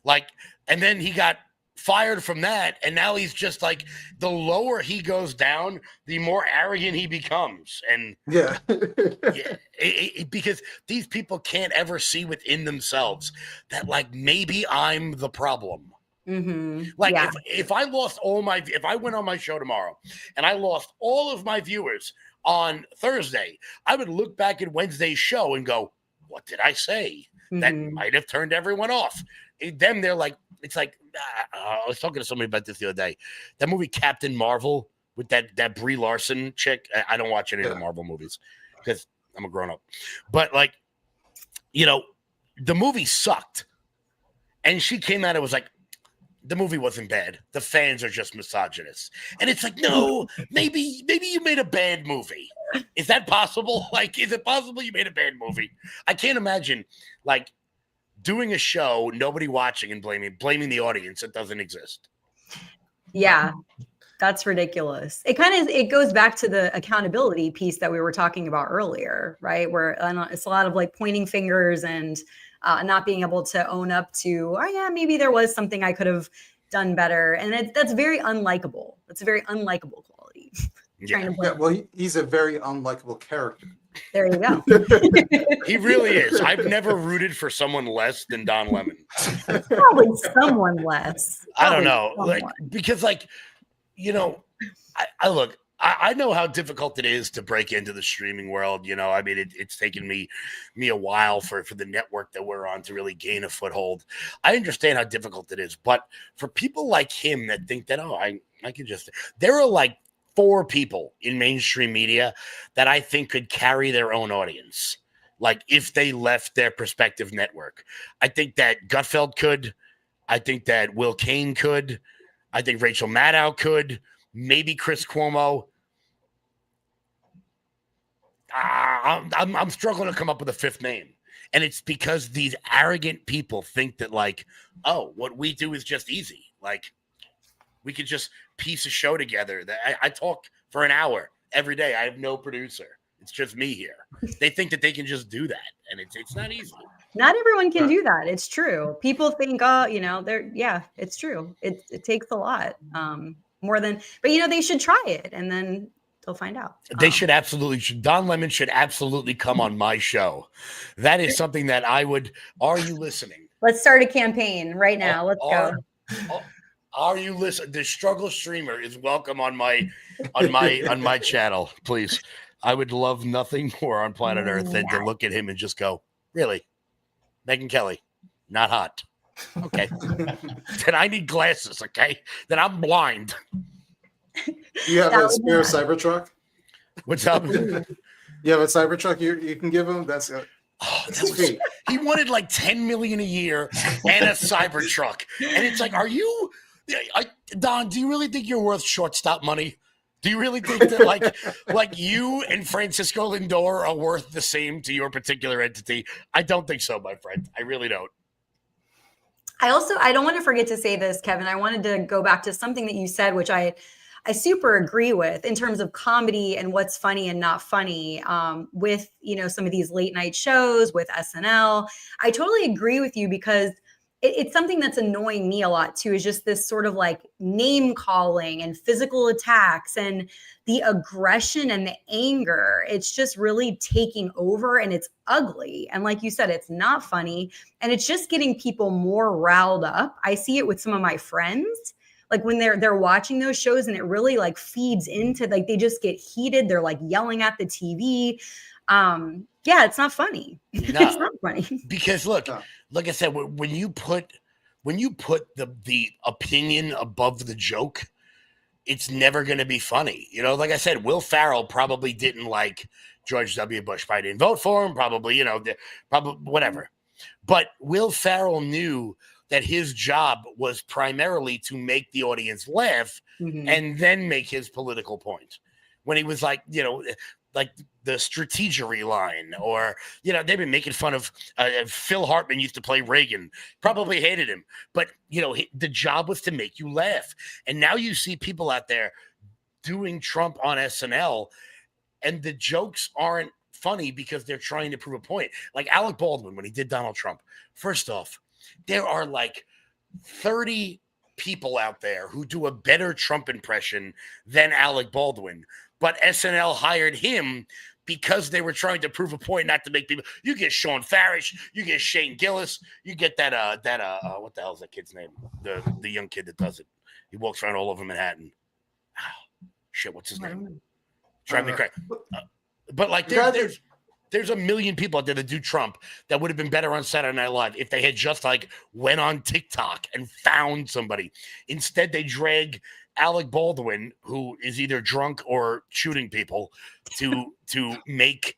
Like, and then he got fired from that, and now he's just like, the lower he goes down, the more arrogant he becomes. And yeah, because these people can't ever see within themselves that like maybe I'm the problem. Mm-hmm. Like if I lost if I went on my show tomorrow and I lost all of my viewers on Thursday, I would look back at Wednesday's show and go, what did I say? That might have turned everyone off. Them, they're like, it's like, I was talking to somebody about this the other day. That movie Captain Marvel with that Brie Larson chick. I don't watch any of the Marvel movies because I'm a grown up. But like, you know, the movie sucked, and she came out and was like, the movie wasn't bad. The fans are just misogynists. And it's like, no, maybe you made a bad movie. Is that possible? Like, is it possible you made a bad movie? I can't imagine like doing a show, nobody watching, and blaming the audience that doesn't exist. Yeah, that's ridiculous. It goes back to the accountability piece that we were talking about earlier, right? Where it's a lot of like pointing fingers and not being able to own up to, oh yeah, maybe there was something I could have done better. And that's very unlikable. That's a very unlikable quality. Well, he's a very unlikable character. There you go. He really is. I've never rooted for someone less than Don Lemon. Probably someone less. I don't know. Like, because like, you know, I know how difficult it is to break into the streaming world. You know, I mean, it's taken me a while for the network that we're on to really gain a foothold. I understand how difficult it is, but for people like him that think that, oh, I can just, there are like 4 people in mainstream media that I think could carry their own audience. Like if they left their prospective network, I think that Gutfeld could, I think that Will Cain could, I think Rachel Maddow could, maybe Chris Cuomo. I'm struggling to come up with a 5th name. And it's because these arrogant people think that like, oh, what we do is just easy. Like we could just piece a show together. That I talk for an hour every day. I have no producer. It's just me here. They think that they can just do that. And it's not easy. Not everyone can do that. It's true. People think, oh, you know, it's true. It takes a lot more than, but you know, they should try it and then they'll find out. They should absolutely, Don Lemon should absolutely come on my show. That is something that I would, are you listening? Let's start a campaign right now. Let's go. Are you listening? The struggle streamer is welcome on my channel, please. I would love nothing more on planet Earth than to look at him and just go, really? Megyn Kelly, not hot. Okay. Then I need glasses, okay? Then I'm blind. You have a spare Cybertruck? What's up? You have a Cybertruck you can give him? That's he wanted like $10 million a year and a Cybertruck. And it's like, Don, do you really think you're worth shortstop money? Do you really think that like you and Francisco Lindor are worth the same to your particular entity? I don't think so, my friend. I really don't. I don't want to forget to say this, Kevin. I wanted to go back to something that you said, which I super agree with in terms of comedy and what's funny and not funny with, you know, some of these late night shows with SNL. I totally agree with you because it's something that's annoying me a lot too, is just this sort of like name calling and physical attacks and the aggression and the anger. It's just really taking over, and it's ugly. And like you said, it's not funny, and it's just getting people more riled up. I see it with some of my friends, like when they're watching those shows, and it really like feeds into, like, they just get heated. They're like yelling at the TV. Yeah, it's not funny. No, it's not funny. Because look, like I said, when you put the opinion above the joke, it's never going to be funny. You know, like I said, Will Ferrell probably didn't like George W. Bush. Probably didn't vote for him. Probably, you know, probably whatever. But Will Ferrell knew that his job was primarily to make the audience laugh and then make his political point. When he was like, you know, like the strategery line, or, you know, they've been making fun of Phil Hartman used to play Reagan, probably hated him, but, you know, the job was to make you laugh. And now you see people out there doing Trump on SNL, and the jokes aren't funny because they're trying to prove a point. Like Alec Baldwin, when he did Donald Trump, first off, there are like 30 people out there who do a better Trump impression than Alec Baldwin, but SNL hired him because they were trying to prove a point, not to make people. You get Sean Farish, you get Shane Gillis, you get that what the hell is that kid's name? The young kid that does it. He walks around all over Manhattan. Oh, shit, what's his name? Drive me crazy. But like there's a million people out there that do Trump that would have been better on Saturday Night Live if they had just like went on TikTok and found somebody. Instead, they drag Alec Baldwin, who is either drunk or shooting people, to make,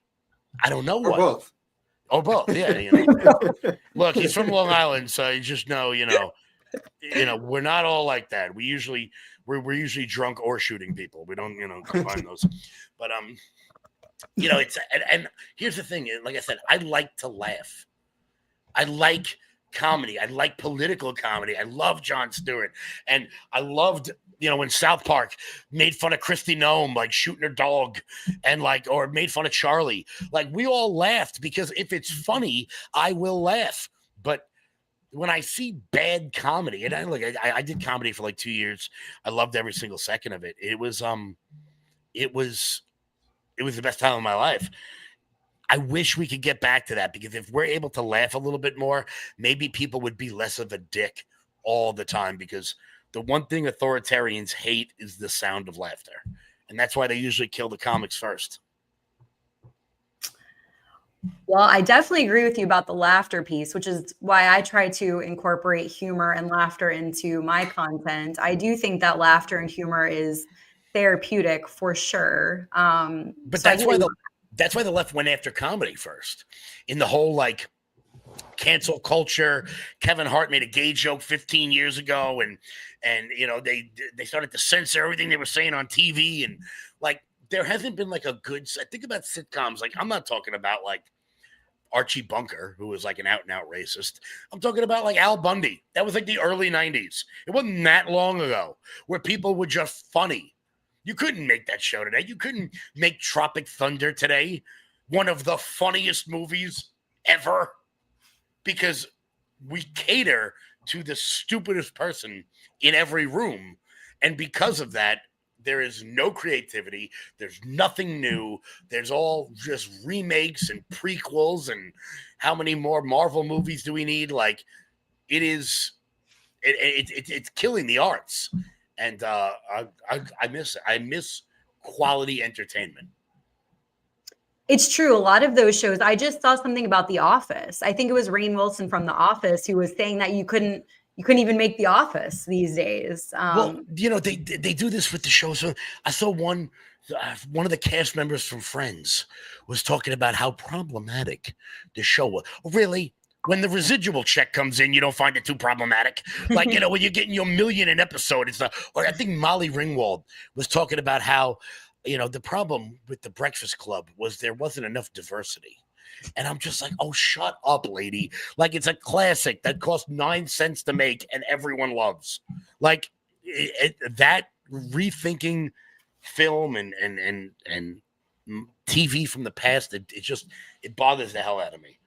I don't know what. Both. Oh, both. Yeah. You know. Look, he's from Long Island, so you just know, you know, we're not all like that. We're usually drunk or shooting people. We don't, you know, combine those. But you know, it's and here's the thing. Like I said, I like to laugh. I like comedy. I like political comedy. I love Jon Stewart, and I loved, you know, when South Park made fun of Kristi Noem, like shooting her dog, and like, or made fun of Charlie. Like, we all laughed because if it's funny, I will laugh. But when I see bad comedy, and I did comedy for like 2 years, I loved every single second of it. It was the best time of my life. I wish we could get back to that, because if we're able to laugh a little bit more, maybe people would be less of a dick all the time, because the one thing authoritarians hate is the sound of laughter. And that's why they usually kill the comics first. Well, I definitely agree with you about the laughter piece, which is why I try to incorporate humor and laughter into my content. I do think that laughter and humor is therapeutic for sure. But so that's why the left went after comedy first. In the whole like cancel culture, Kevin Hart made a gay joke 15 years ago, and you know, they started to censor everything they were saying on TV, and like there hasn't been like a good. I think about sitcoms. Like, I'm not talking about like Archie Bunker, who was like an out and out racist. I'm talking about like Al Bundy. That was like the early 90s. It wasn't that long ago where people were just funny. You couldn't make that show today. You couldn't make Tropic Thunder today one of the funniest movies ever, because we cater to the stupidest person in every room. And because of that, there is no creativity. There's nothing new. There's all just remakes and prequels. And how many more Marvel movies do we need? Like, it's killing the arts. And I miss it. I miss quality entertainment. It's true. A lot of those shows, I just saw something about The Office. I think it was Rainn Wilson from The Office who was saying that you couldn't even make The Office these days. Well, you know, they do this with the show. So I saw one of the cast members from Friends was talking about how problematic the show was. Really? When the residual check comes in, you don't find it too problematic. Like, you know, when you're getting your million an episode, it's not. Or I think Molly Ringwald was talking about how, you know, the problem with the Breakfast Club was there wasn't enough diversity. And I'm just like, oh, shut up, lady. Like, it's a classic that cost 9 cents to make and everyone loves. Like, that rethinking film and TV from the past, it bothers the hell out of me.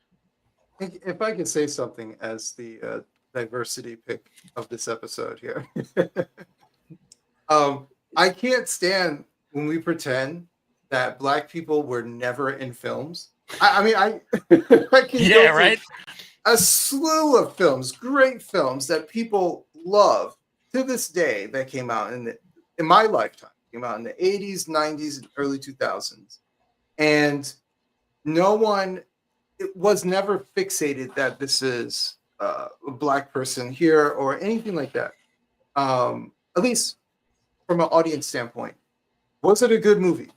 If I could say something as the diversity pick of this episode here. I can't stand when we pretend that Black people were never in films. I can go right. a slew of films, great films that people love to this day that came out in my lifetime. Came out in the 80s, 90s, and early 2000s. And no one, it was never fixated that this is a Black person here or anything like that. At least from an audience standpoint. Was it a good movie?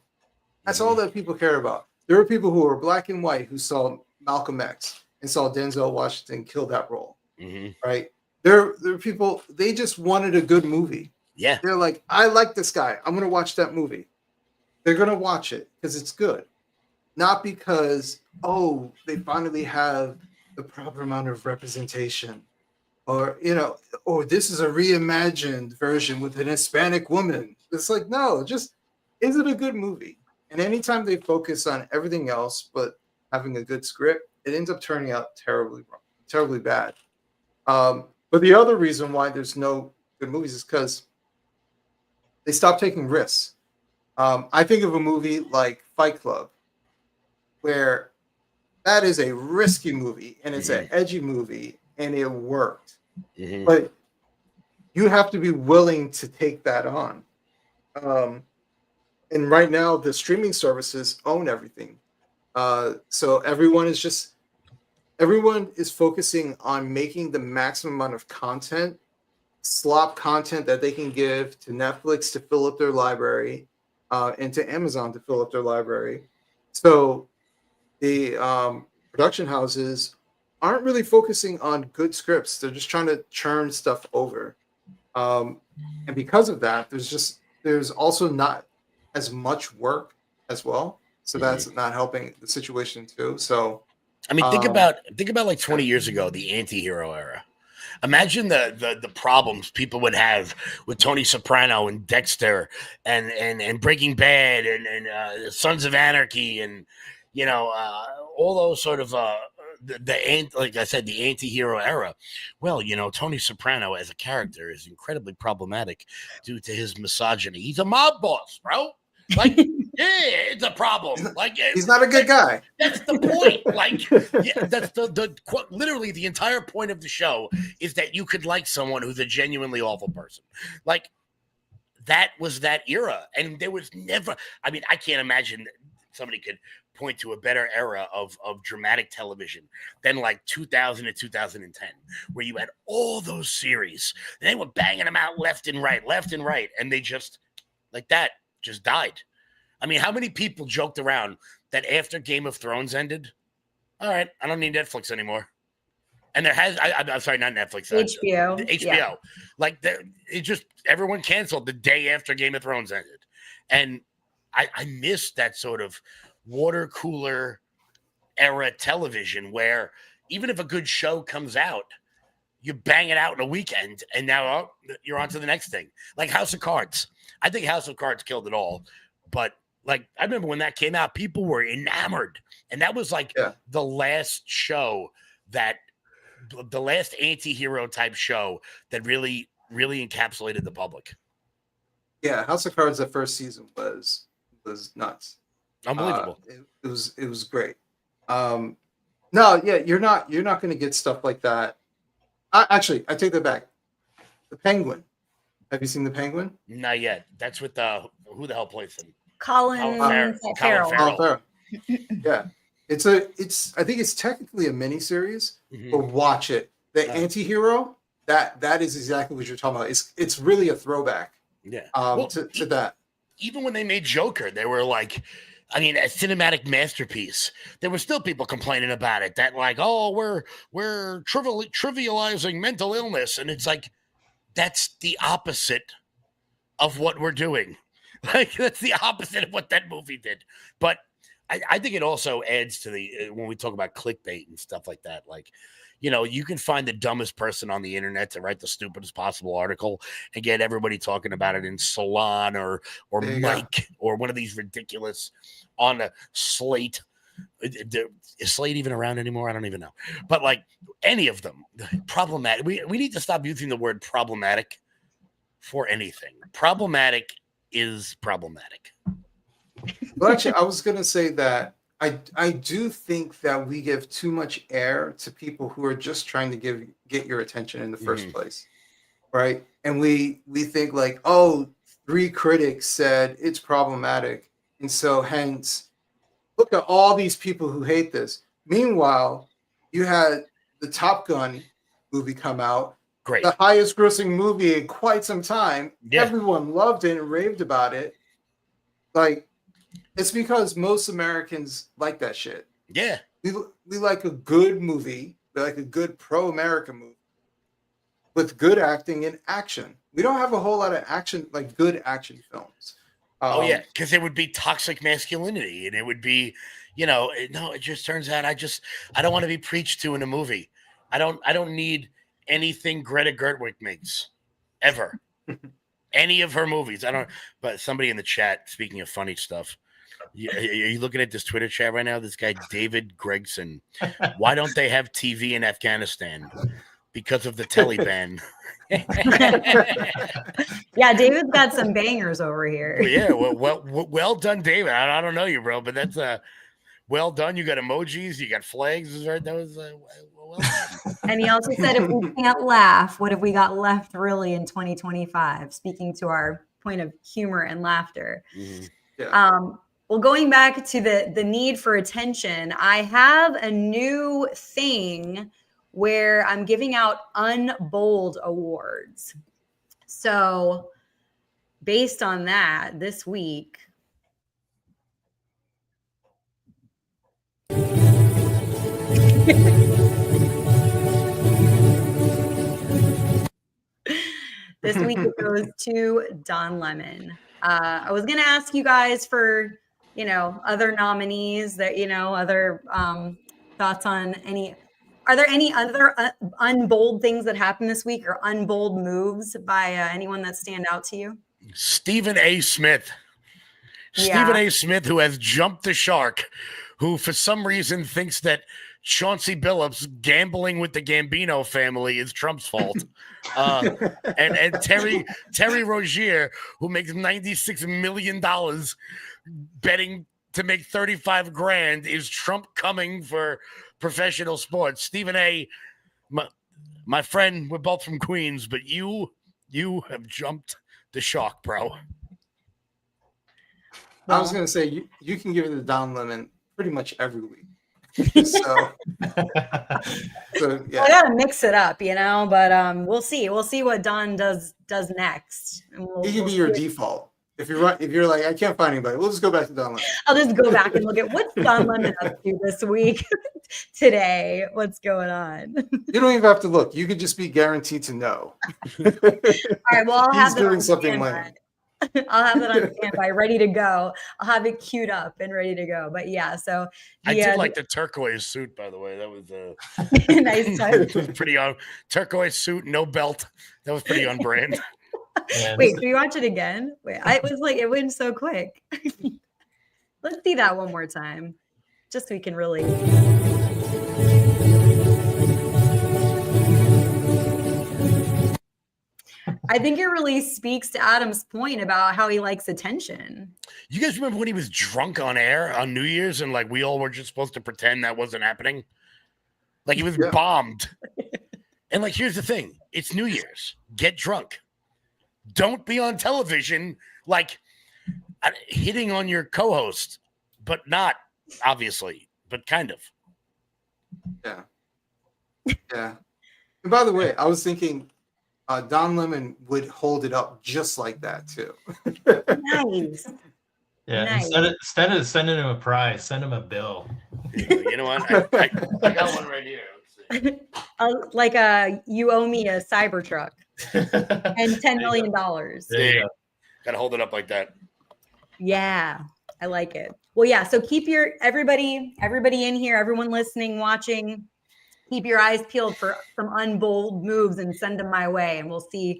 That's all that people care about. There were people who were Black and white who saw Malcolm X and saw Denzel Washington kill that role, right? There are people, they just wanted a good movie. Yeah. They're like, I like this guy. I'm going to watch that movie. They're going to watch it because it's good. Not because, oh, they finally have the proper amount of representation. Or, or this is a reimagined version with an Hispanic woman. It's like, no, just, is it a good movie? And anytime they focus on everything else but having a good script, it ends up turning out terribly wrong, terribly bad. But the other reason why there's no good movies is because they stop taking risks. I think of a movie like Fight Club, where that is a risky movie and it's an edgy movie and it worked. But you have to be willing to take that on. And right now, the streaming services own everything. So everyone is focusing on making the maximum amount of content, slop content that they can give to Netflix to fill up their library, and to Amazon to fill up their library. So the production houses aren't really focusing on good scripts. They're just trying to churn stuff over. And because of that, there's also not as much work as well. So that's not helping the situation too. So I mean, think about like 20 years ago, the anti-hero era. Imagine the problems people would have with Tony Soprano and Dexter and Breaking Bad and Sons of Anarchy and all those sort of like I said, the anti-hero era. Well, Tony Soprano as a character is incredibly problematic due to his misogyny. He's a mob boss, bro. Like, yeah, it's a problem. Like, he's not a good guy. That's the point. Like, yeah, that's the literally the entire point of the show is that you could like someone who's a genuinely awful person. Like, that was that era, and there was never. I mean, I can't imagine somebody could point to a better era of dramatic television than like 2000 to 2010, where you had all those series and they were banging them out left and right, and they just like that just died. I mean, how many people joked around that after Game of Thrones ended, all right, I don't need Netflix anymore. And there has, I'm sorry, not Netflix. HBO. Yeah. Like, it just, everyone canceled the day after Game of Thrones ended. And I miss that sort of water cooler era television where even if a good show comes out, you bang it out in a weekend and now you're on to the next thing. Like House of Cards. I think House of Cards killed it all. But like, I remember when that came out, people were enamored. And that was like the last show the last anti-hero type show that really, really encapsulated the public. Yeah, House of Cards, the first season was nuts. Unbelievable. It was great. No, yeah, you're not going to get stuff like that. Actually, I take that back. The Penguin. Have you seen The Penguin? Not yet. That's with who the hell plays him? Colin Farrell. Yeah, I think it's technically a mini series, but watch it. The anti-hero, that is exactly what you're talking about. It's really a throwback. Yeah. To that. Even when they made Joker, they were like, I mean, a cinematic masterpiece. There were still people complaining about it that like, oh, we're trivializing mental illness, and it's like that's the opposite of what we're doing. Like that's the opposite of what that movie did. But I think it also adds to when we talk about clickbait and stuff like that. Like, you can find the dumbest person on the internet to write the stupidest possible article and get everybody talking about it in Salon or Mike or one of these ridiculous on a Slate Is Slade even around anymore? I don't even know. But like any of them, problematic. We need to stop using the word problematic for anything. Problematic is problematic. Well, actually, I was going to say that I do think that we give too much air to people who are just trying to get your attention in the first place, right? And we think like, oh, 3 critics said it's problematic, and so hence, look at all these people who hate this. Meanwhile, you had the Top Gun movie come out, great, the highest grossing movie in quite some time. Yeah. Everyone loved it and raved about it. Like, it's because most Americans like that shit. Yeah. We like a good movie. We like a good pro-America movie with good acting and action. We don't have a whole lot of action, like good action films. Oh yeah, because it would be toxic masculinity, and it would be, it just turns out I don't want to be preached to in a movie. I don't need anything Greta Gerwig makes ever. Any of her movies. I don't. But somebody in the chat, speaking of funny stuff, are you looking at this Twitter chat right now? This guy David Gregson. Why don't they have TV in Afghanistan? Because of the Taliban. Yeah, David's got some bangers over here. Yeah, well done, David. I don't know you, bro, but that's well done. You got emojis, you got flags. That was well done. And he also said, if we can't laugh, what have we got left really in 2025? Speaking to our point of humor and laughter. Mm-hmm. Yeah. Well, going back to the need for attention, I have a new thing where I'm giving out Unbold awards. So based on that, this week, this week it goes to Don Lemon. I was going to ask you guys for, other nominees that, other thoughts on any. Are there any other unbold things that happened this week or unbold moves by anyone that stand out to you? Stephen A. Smith. Yeah. Stephen A. Smith, who has jumped the shark, who for some reason thinks that Chauncey Billups gambling with the Gambino family is Trump's fault. And Terry Rozier, who makes $96 million betting to make 35 grand, is Trump coming for professional sports. Stephen A., my friend, we're both from Queens, but you have jumped the shark, bro. I was going to say, you can give it to Don Lemon pretty much every week. so yeah. I gotta mix it up, but we'll see. We'll see what Don does next. And He can be your default. If you're like, I can't find anybody, we'll just go back to Don Lemon. I'll just go back and look at what's Don Lemon up to this week, today. What's going on? You don't even have to look. You could just be guaranteed to know. All right. Well, I'll have He's doing something like. I'll have it on standby, ready to go. I'll have it queued up and ready to go. But yeah, so I did like the turquoise suit, by the way. That was nice touch. Pretty on turquoise suit, no belt. That was pretty on brand. Wait, can we watch it again? Wait, it went so quick. Let's see that one more time, just so we can really. I think it really speaks to Adam's point about how he likes attention. You guys remember when he was drunk on air on New Year's and like we all were just supposed to pretend that wasn't happening? Like he was bombed. And like, here's the thing. It's New Year's. Get drunk. Don't be on television like hitting on your co-host, but not obviously, but kind of. Yeah. Yeah. And by the way, I was thinking Don Lemon would hold it up just like that too. Nice. Yeah. Nice. Instead of sending him a prize, send him a bill. You know what? I got one right here. Like you owe me a Cybertruck and $10 million. There you go. Gotta hold it up like that. Yeah, I like it. Well, yeah. So keep everybody in here, everyone listening, watching. keep your eyes peeled for some unbold moves and send them my way, and we'll see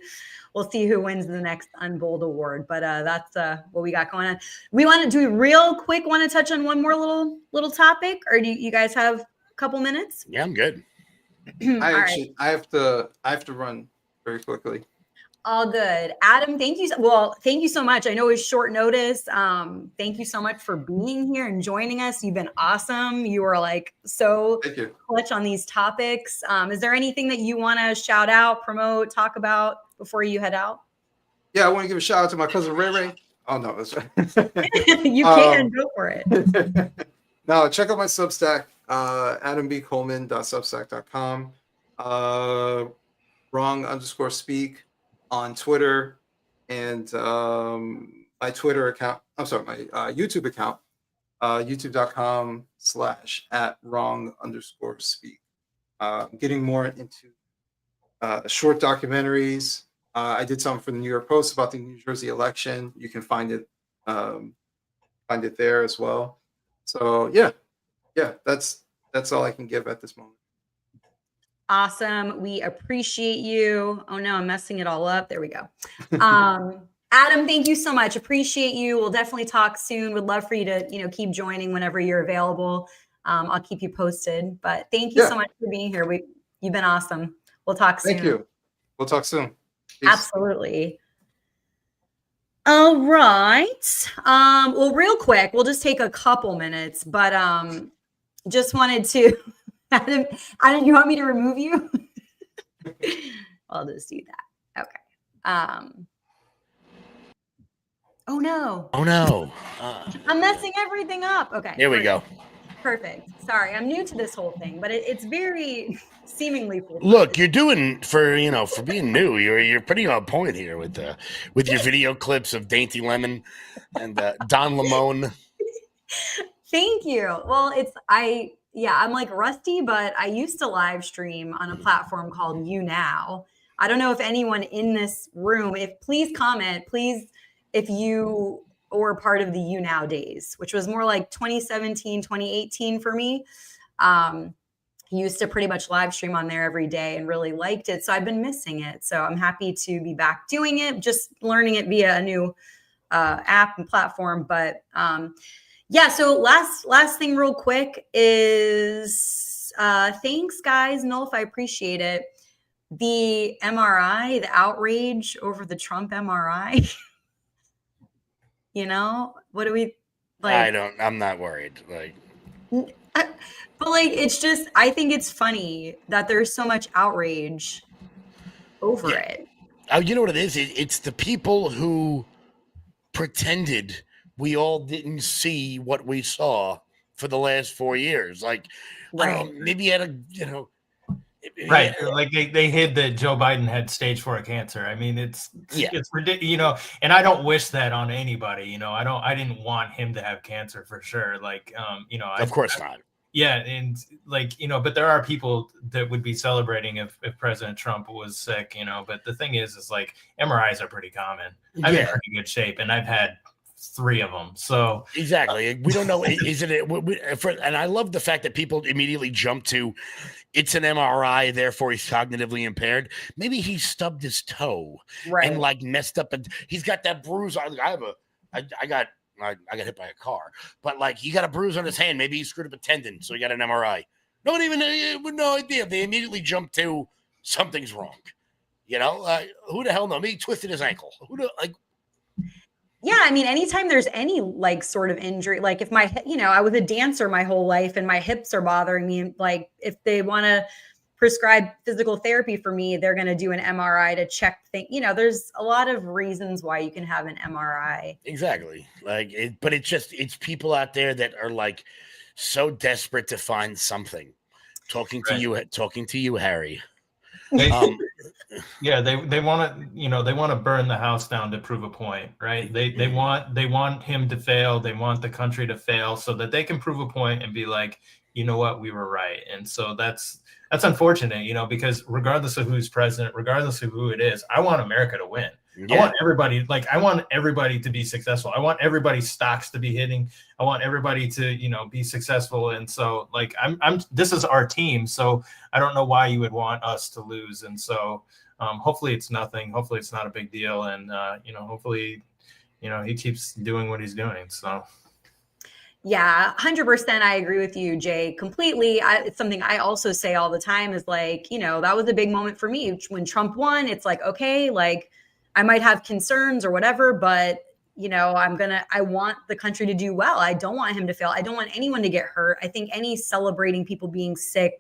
who wins the next Unbold award. But that's what we got going on. We real quick want to touch on one more little topic, or do you guys have a couple minutes? Yeah, I'm good. I have to run very quickly. All good. Adam, thank you. Well, thank you so much. I know it's short notice. Thank you so much for being here and joining us. You've been awesome. You are like so clutch on these topics. Is there anything that you want to shout out, promote, talk about before you head out? Yeah, I want to give a shout out to my cousin Ray Ray. Oh no, that's right. You can go for it. No, check out my Substack, adambcoleman.substack.com. Wrong_speak on Twitter, and my Twitter account. I'm sorry, my YouTube account, youtube.com/@wrong_speak. Getting more into short documentaries. I did something for the New York Post about the New Jersey election. You can find it there as well. So yeah, that's all I can give at this moment. Awesome. We appreciate you. Oh no, I'm messing it all up. There we go. Adam, thank you so much. Appreciate you. We'll definitely talk soon. Would love for you to, keep joining whenever you're available. I'll keep you posted. But thank you so much for being here. You've been awesome. We'll talk soon. Thank you. We'll talk soon. Peace. Absolutely. All right. Well, real quick, we'll just take a couple minutes, but just wanted to Adam, you want me to remove you? I'll just do that. Okay. Oh no. I'm messing everything up. Okay. Here we go. Perfect. Sorry, I'm new to this whole thing, but it's very seemingly full. Look, you're doing for being new. You're pretty on point here with your video clips of Dainty Lemon and Don Lemon. Thank you. Well, I'm like rusty, but I used to live stream on a platform called YouNow. I don't know if anyone in this room, please comment, if you were part of the YouNow days, which was more like 2017, 2018 for me. Used to pretty much live stream on there every day and really liked it. So I've been missing it. So I'm happy to be back doing it, just learning it via a new app and platform. But yeah, so last thing real quick is thanks, guys. Nulf, I appreciate it. The MRI, the outrage over the Trump MRI. What do we like? I'm not worried. But it's just, I think it's funny that there's so much outrage over it. You know what it is? It's the people who pretended we all didn't see what we saw for the last 4 years. Right. I don't know, maybe at right. Like they hid that Joe Biden had stage 4 cancer. I mean, it's ridiculous, and I don't wish that on anybody. I didn't want him to have cancer for sure. Of course not. Yeah. And but there are people that would be celebrating if President Trump was sick, but the thing is MRIs are pretty common. I'm in pretty good shape, and I've had 3 of them. So exactly. We don't know. And I love the fact that people immediately jump to it's an MRI, therefore he's cognitively impaired. Maybe he stubbed his toe and messed up, and he's got that bruise. I got hit by a car, but he got a bruise on his hand. Maybe he screwed up a tendon, so he got an MRI. No idea. They immediately jump to something's wrong. Who the hell knows? Maybe he twisted his ankle. Yeah, I mean, anytime there's any sort of injury, if my, I was a dancer my whole life and my hips are bothering me, if they want to prescribe physical therapy for me, they're going to do an MRI to check things. There's a lot of reasons why you can have an MRI. Exactly. But it's people out there that are so desperate to find something. Talking to you, Harry. They want to burn the house down to prove a point, right? They want him to fail. They want the country to fail so that they can prove a point and be like, you know what, we were right. And so that's unfortunate, because regardless of who's president, regardless of who it is, I want America to win. I want everybody to be successful. I want everybody's stocks to be hitting. I want everybody to, be successful. And so like, this is our team. So I don't know why you would want us to lose. And so hopefully it's nothing. Hopefully it's not a big deal. And, hopefully, he keeps doing what he's doing. So. Yeah, 100%. I agree with you, Jay, completely. It's something I also say all the time is like, that was a big moment for me. When Trump won, it's like, okay, like I might have concerns or whatever, but, I want the country to do well. I don't want him to fail. I don't want anyone to get hurt. I think any celebrating people being sick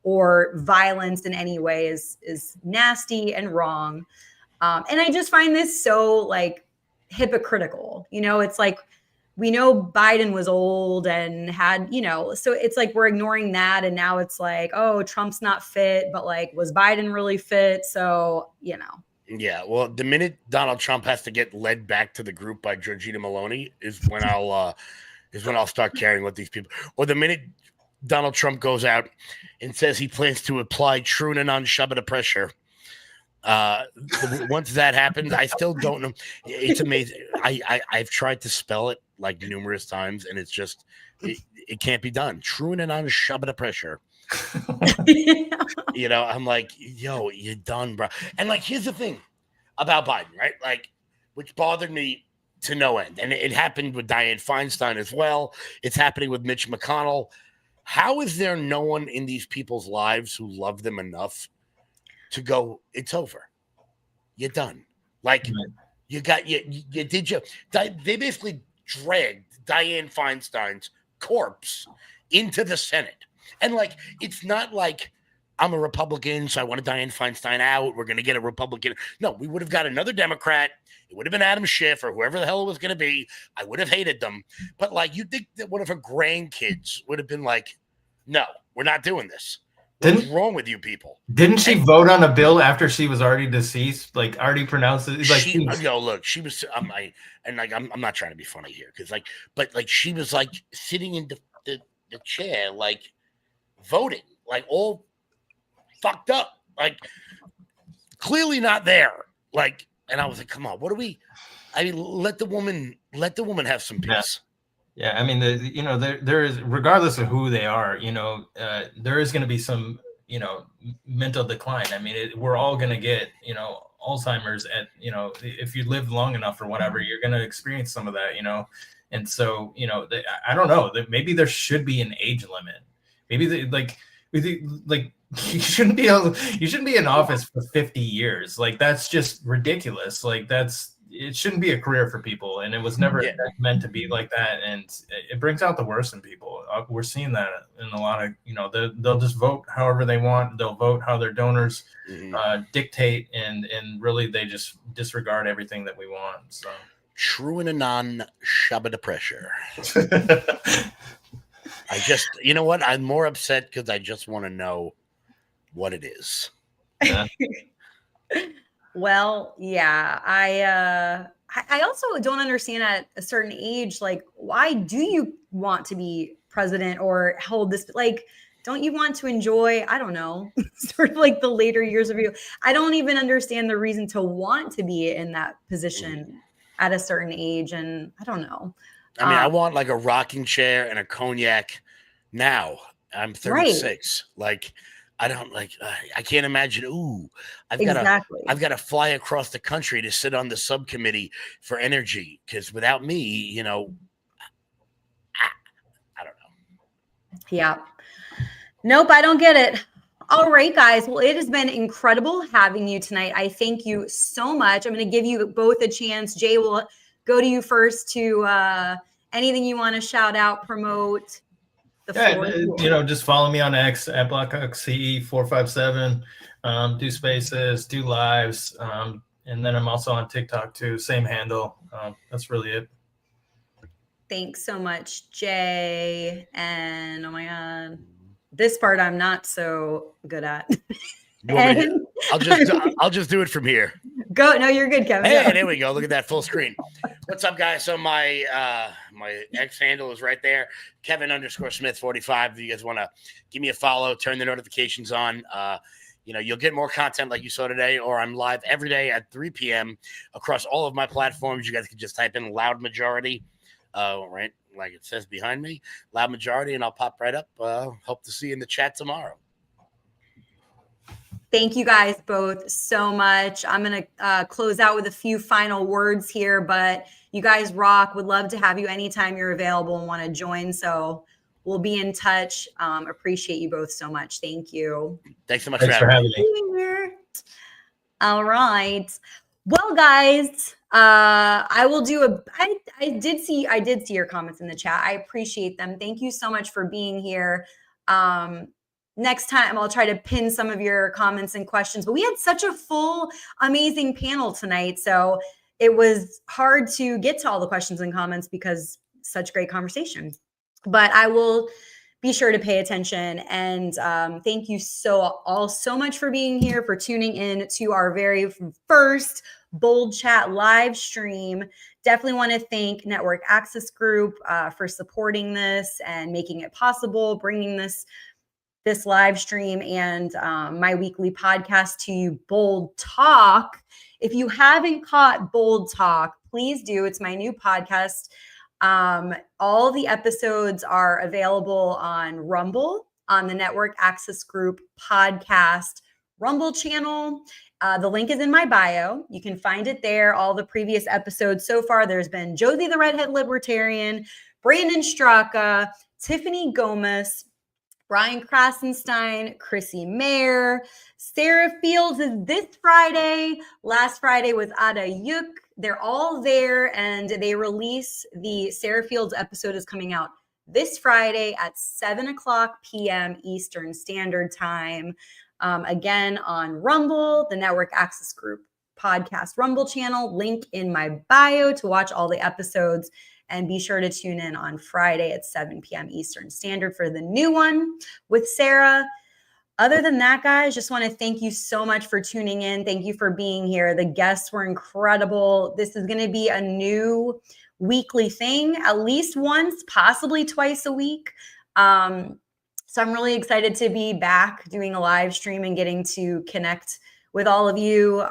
or violence in any way is nasty and wrong. And I just find this so like hypocritical. It's like, we know Biden was old and had, so it's like we're ignoring that. And now it's like, oh, Trump's not fit, but like, was Biden really fit? So, Yeah, well, the minute Donald Trump has to get led back to the group by Georgina Maloney is when I'll start caring what these people. Or the minute Donald Trump goes out and says he plans to apply true and non-Shabbat pressure. Once that happens, I still don't know. It's amazing. I've tried to spell it like numerous times, and it's just it can't be done. True and non-Shabbat pressure. I'm like, yo, you're done, bro. And like, here's the thing about Biden, right? Like, which bothered me to no end. And it happened with Dianne Feinstein as well. It's happening with Mitch McConnell. How is there no one in these people's lives who love them enough to go, it's over. You're done. Like, you they basically dragged Dianne Feinstein's corpse into the Senate. And like, it's not like I'm a Republican, so I want Dianne Feinstein out. We're going to get a Republican. No, we would have got another Democrat. It would have been Adam Schiff or whoever the hell it was going to be. I would have hated them. But like, you think that one of her grandkids would have been like, no, we're not doing this. What's wrong with you people? Didn't she vote on a bill after she was already deceased? Like already pronounced it? Like she was. I'm not trying to be funny here because but she was like sitting in the chair, like voting, like all fucked up, like clearly not there. Like, and I was like, come on, what do we? I mean, let the woman have some peace. Yeah, I mean, there is, regardless of who they are, there is going to be some, mental decline. I mean, we're all going to get, Alzheimer's at, if you live long enough or whatever, you're going to experience some of that, And so, I don't know, that maybe there should be an age limit. Maybe you shouldn't be in office for 50 years. Like, that's just ridiculous. Like, it shouldn't be a career for people, and it was never meant to be like that. And it brings out the worst in people. We're seeing that in a lot of, they'll just vote however they want. They'll vote how their donors dictate, and really they just disregard everything that we want. So true and a non-Shabbat pressure. I just, you know what? I'm more upset because I just want to know what it is. Yeah. Well, yeah, I also don't understand at a certain age, like, why do you want to be president or hold this? Like, don't you want to enjoy, I don't know, sort of like the later years of you? I don't even understand the reason to want to be in that position at a certain age. And I don't know. I mean, I want like a rocking chair and a cognac now. I'm 36. Right. Like, I don't I can't imagine. Ooh, I've got to fly across the country to sit on the subcommittee for energy. Cause without me, I don't know. Yeah. Nope. I don't get it. All right, guys. Well, it has been incredible having you tonight. I thank you so much. I'm going to give you both a chance. Jay, will go to you first to anything you want to shout out, promote. Just follow me on X at BlackHawkCE457. Do spaces, do lives, and then I'm also on TikTok too. Same handle. That's really it. Thanks so much, Jay. And oh my God, this part I'm not so good at. I'll just do it from here. Go. No, you're good, Kevin. Hey, there we go. Look at that full screen. What's up, guys? So my my X handle is right there. Kevin _Smith 45. If you guys want to give me a follow, turn the notifications on. you'll get more content like you saw today, or I'm live every day at 3 p.m. across all of my platforms. You guys can just type in Loud Majority, right? Like it says behind me, Loud Majority, and I'll pop right up. Hope to see you in the chat tomorrow. Thank you guys both so much. I'm going to close out with a few final words here, but you guys rock. Would love to have you anytime you're available and want to join. So we'll be in touch. Appreciate you both so much. Thank you. Thanks so much for having me. All right. Well, guys, I will do I did see your comments in the chat. I appreciate them. Thank you so much for being here. Next time I'll try to pin some of your comments and questions, but we had such a full, amazing panel tonight. So it was hard to get to all the questions and comments because such great conversation, but I will be sure to pay attention. And thank you all so much for being here, for tuning in to our very first Bold Chat live stream. Definitely want to thank Network Access Group for supporting this and making it possible, bringing this live stream and my weekly podcast to you, Bold Talk. If you haven't caught Bold Talk, please do. It's my new podcast. All the episodes are available on Rumble, on the Network Access Group podcast Rumble channel. The link is in my bio. You can find it there. All the previous episodes so far, there's been Josie the Redhead Libertarian, Brandon Straka, Tiffany Gomez, Brian Krasenstein, Chrissy Mayer, Sarah Fields is this Friday. Last Friday was Ada Yuk. They're all there, and they release the Sarah Fields episode is coming out this Friday at 7:00 p.m. Eastern Standard Time. Again, on Rumble, the Network Access Group podcast Rumble channel, link in my bio to watch all the episodes. And be sure to tune in on Friday at 7 p.m. Eastern Standard for the new one with Sarah. Other than that, guys, just want to thank you so much for tuning in. Thank you for being here. The guests were incredible. This is going to be a new weekly thing, at least once, possibly twice a week. So I'm really excited to be back doing a live stream and getting to connect with all of you.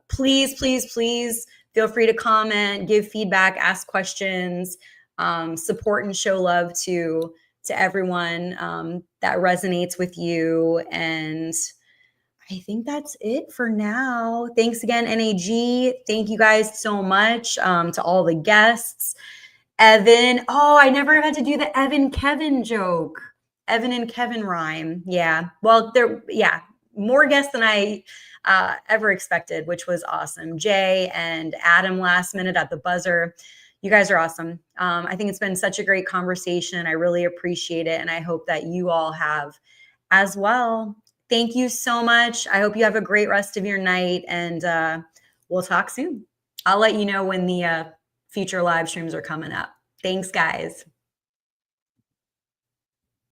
Please, please, please feel free to comment, give feedback, ask questions, support and show love to everyone that resonates with you. And I think that's it for now. Thanks again, NAG. Thank you guys so much to all the guests. Evan. Oh, I never had to do the Evan Kevin joke. Evan and Kevin rhyme. Yeah. Well, more guests than I ever expected, which was awesome. Jay and Adam last minute at the buzzer. You guys are awesome. I think it's been such a great conversation. I really appreciate it. And I hope that you all have as well. Thank you so much. I hope you have a great rest of your night, and we'll talk soon. I'll let you know when the future live streams are coming up. Thanks, guys.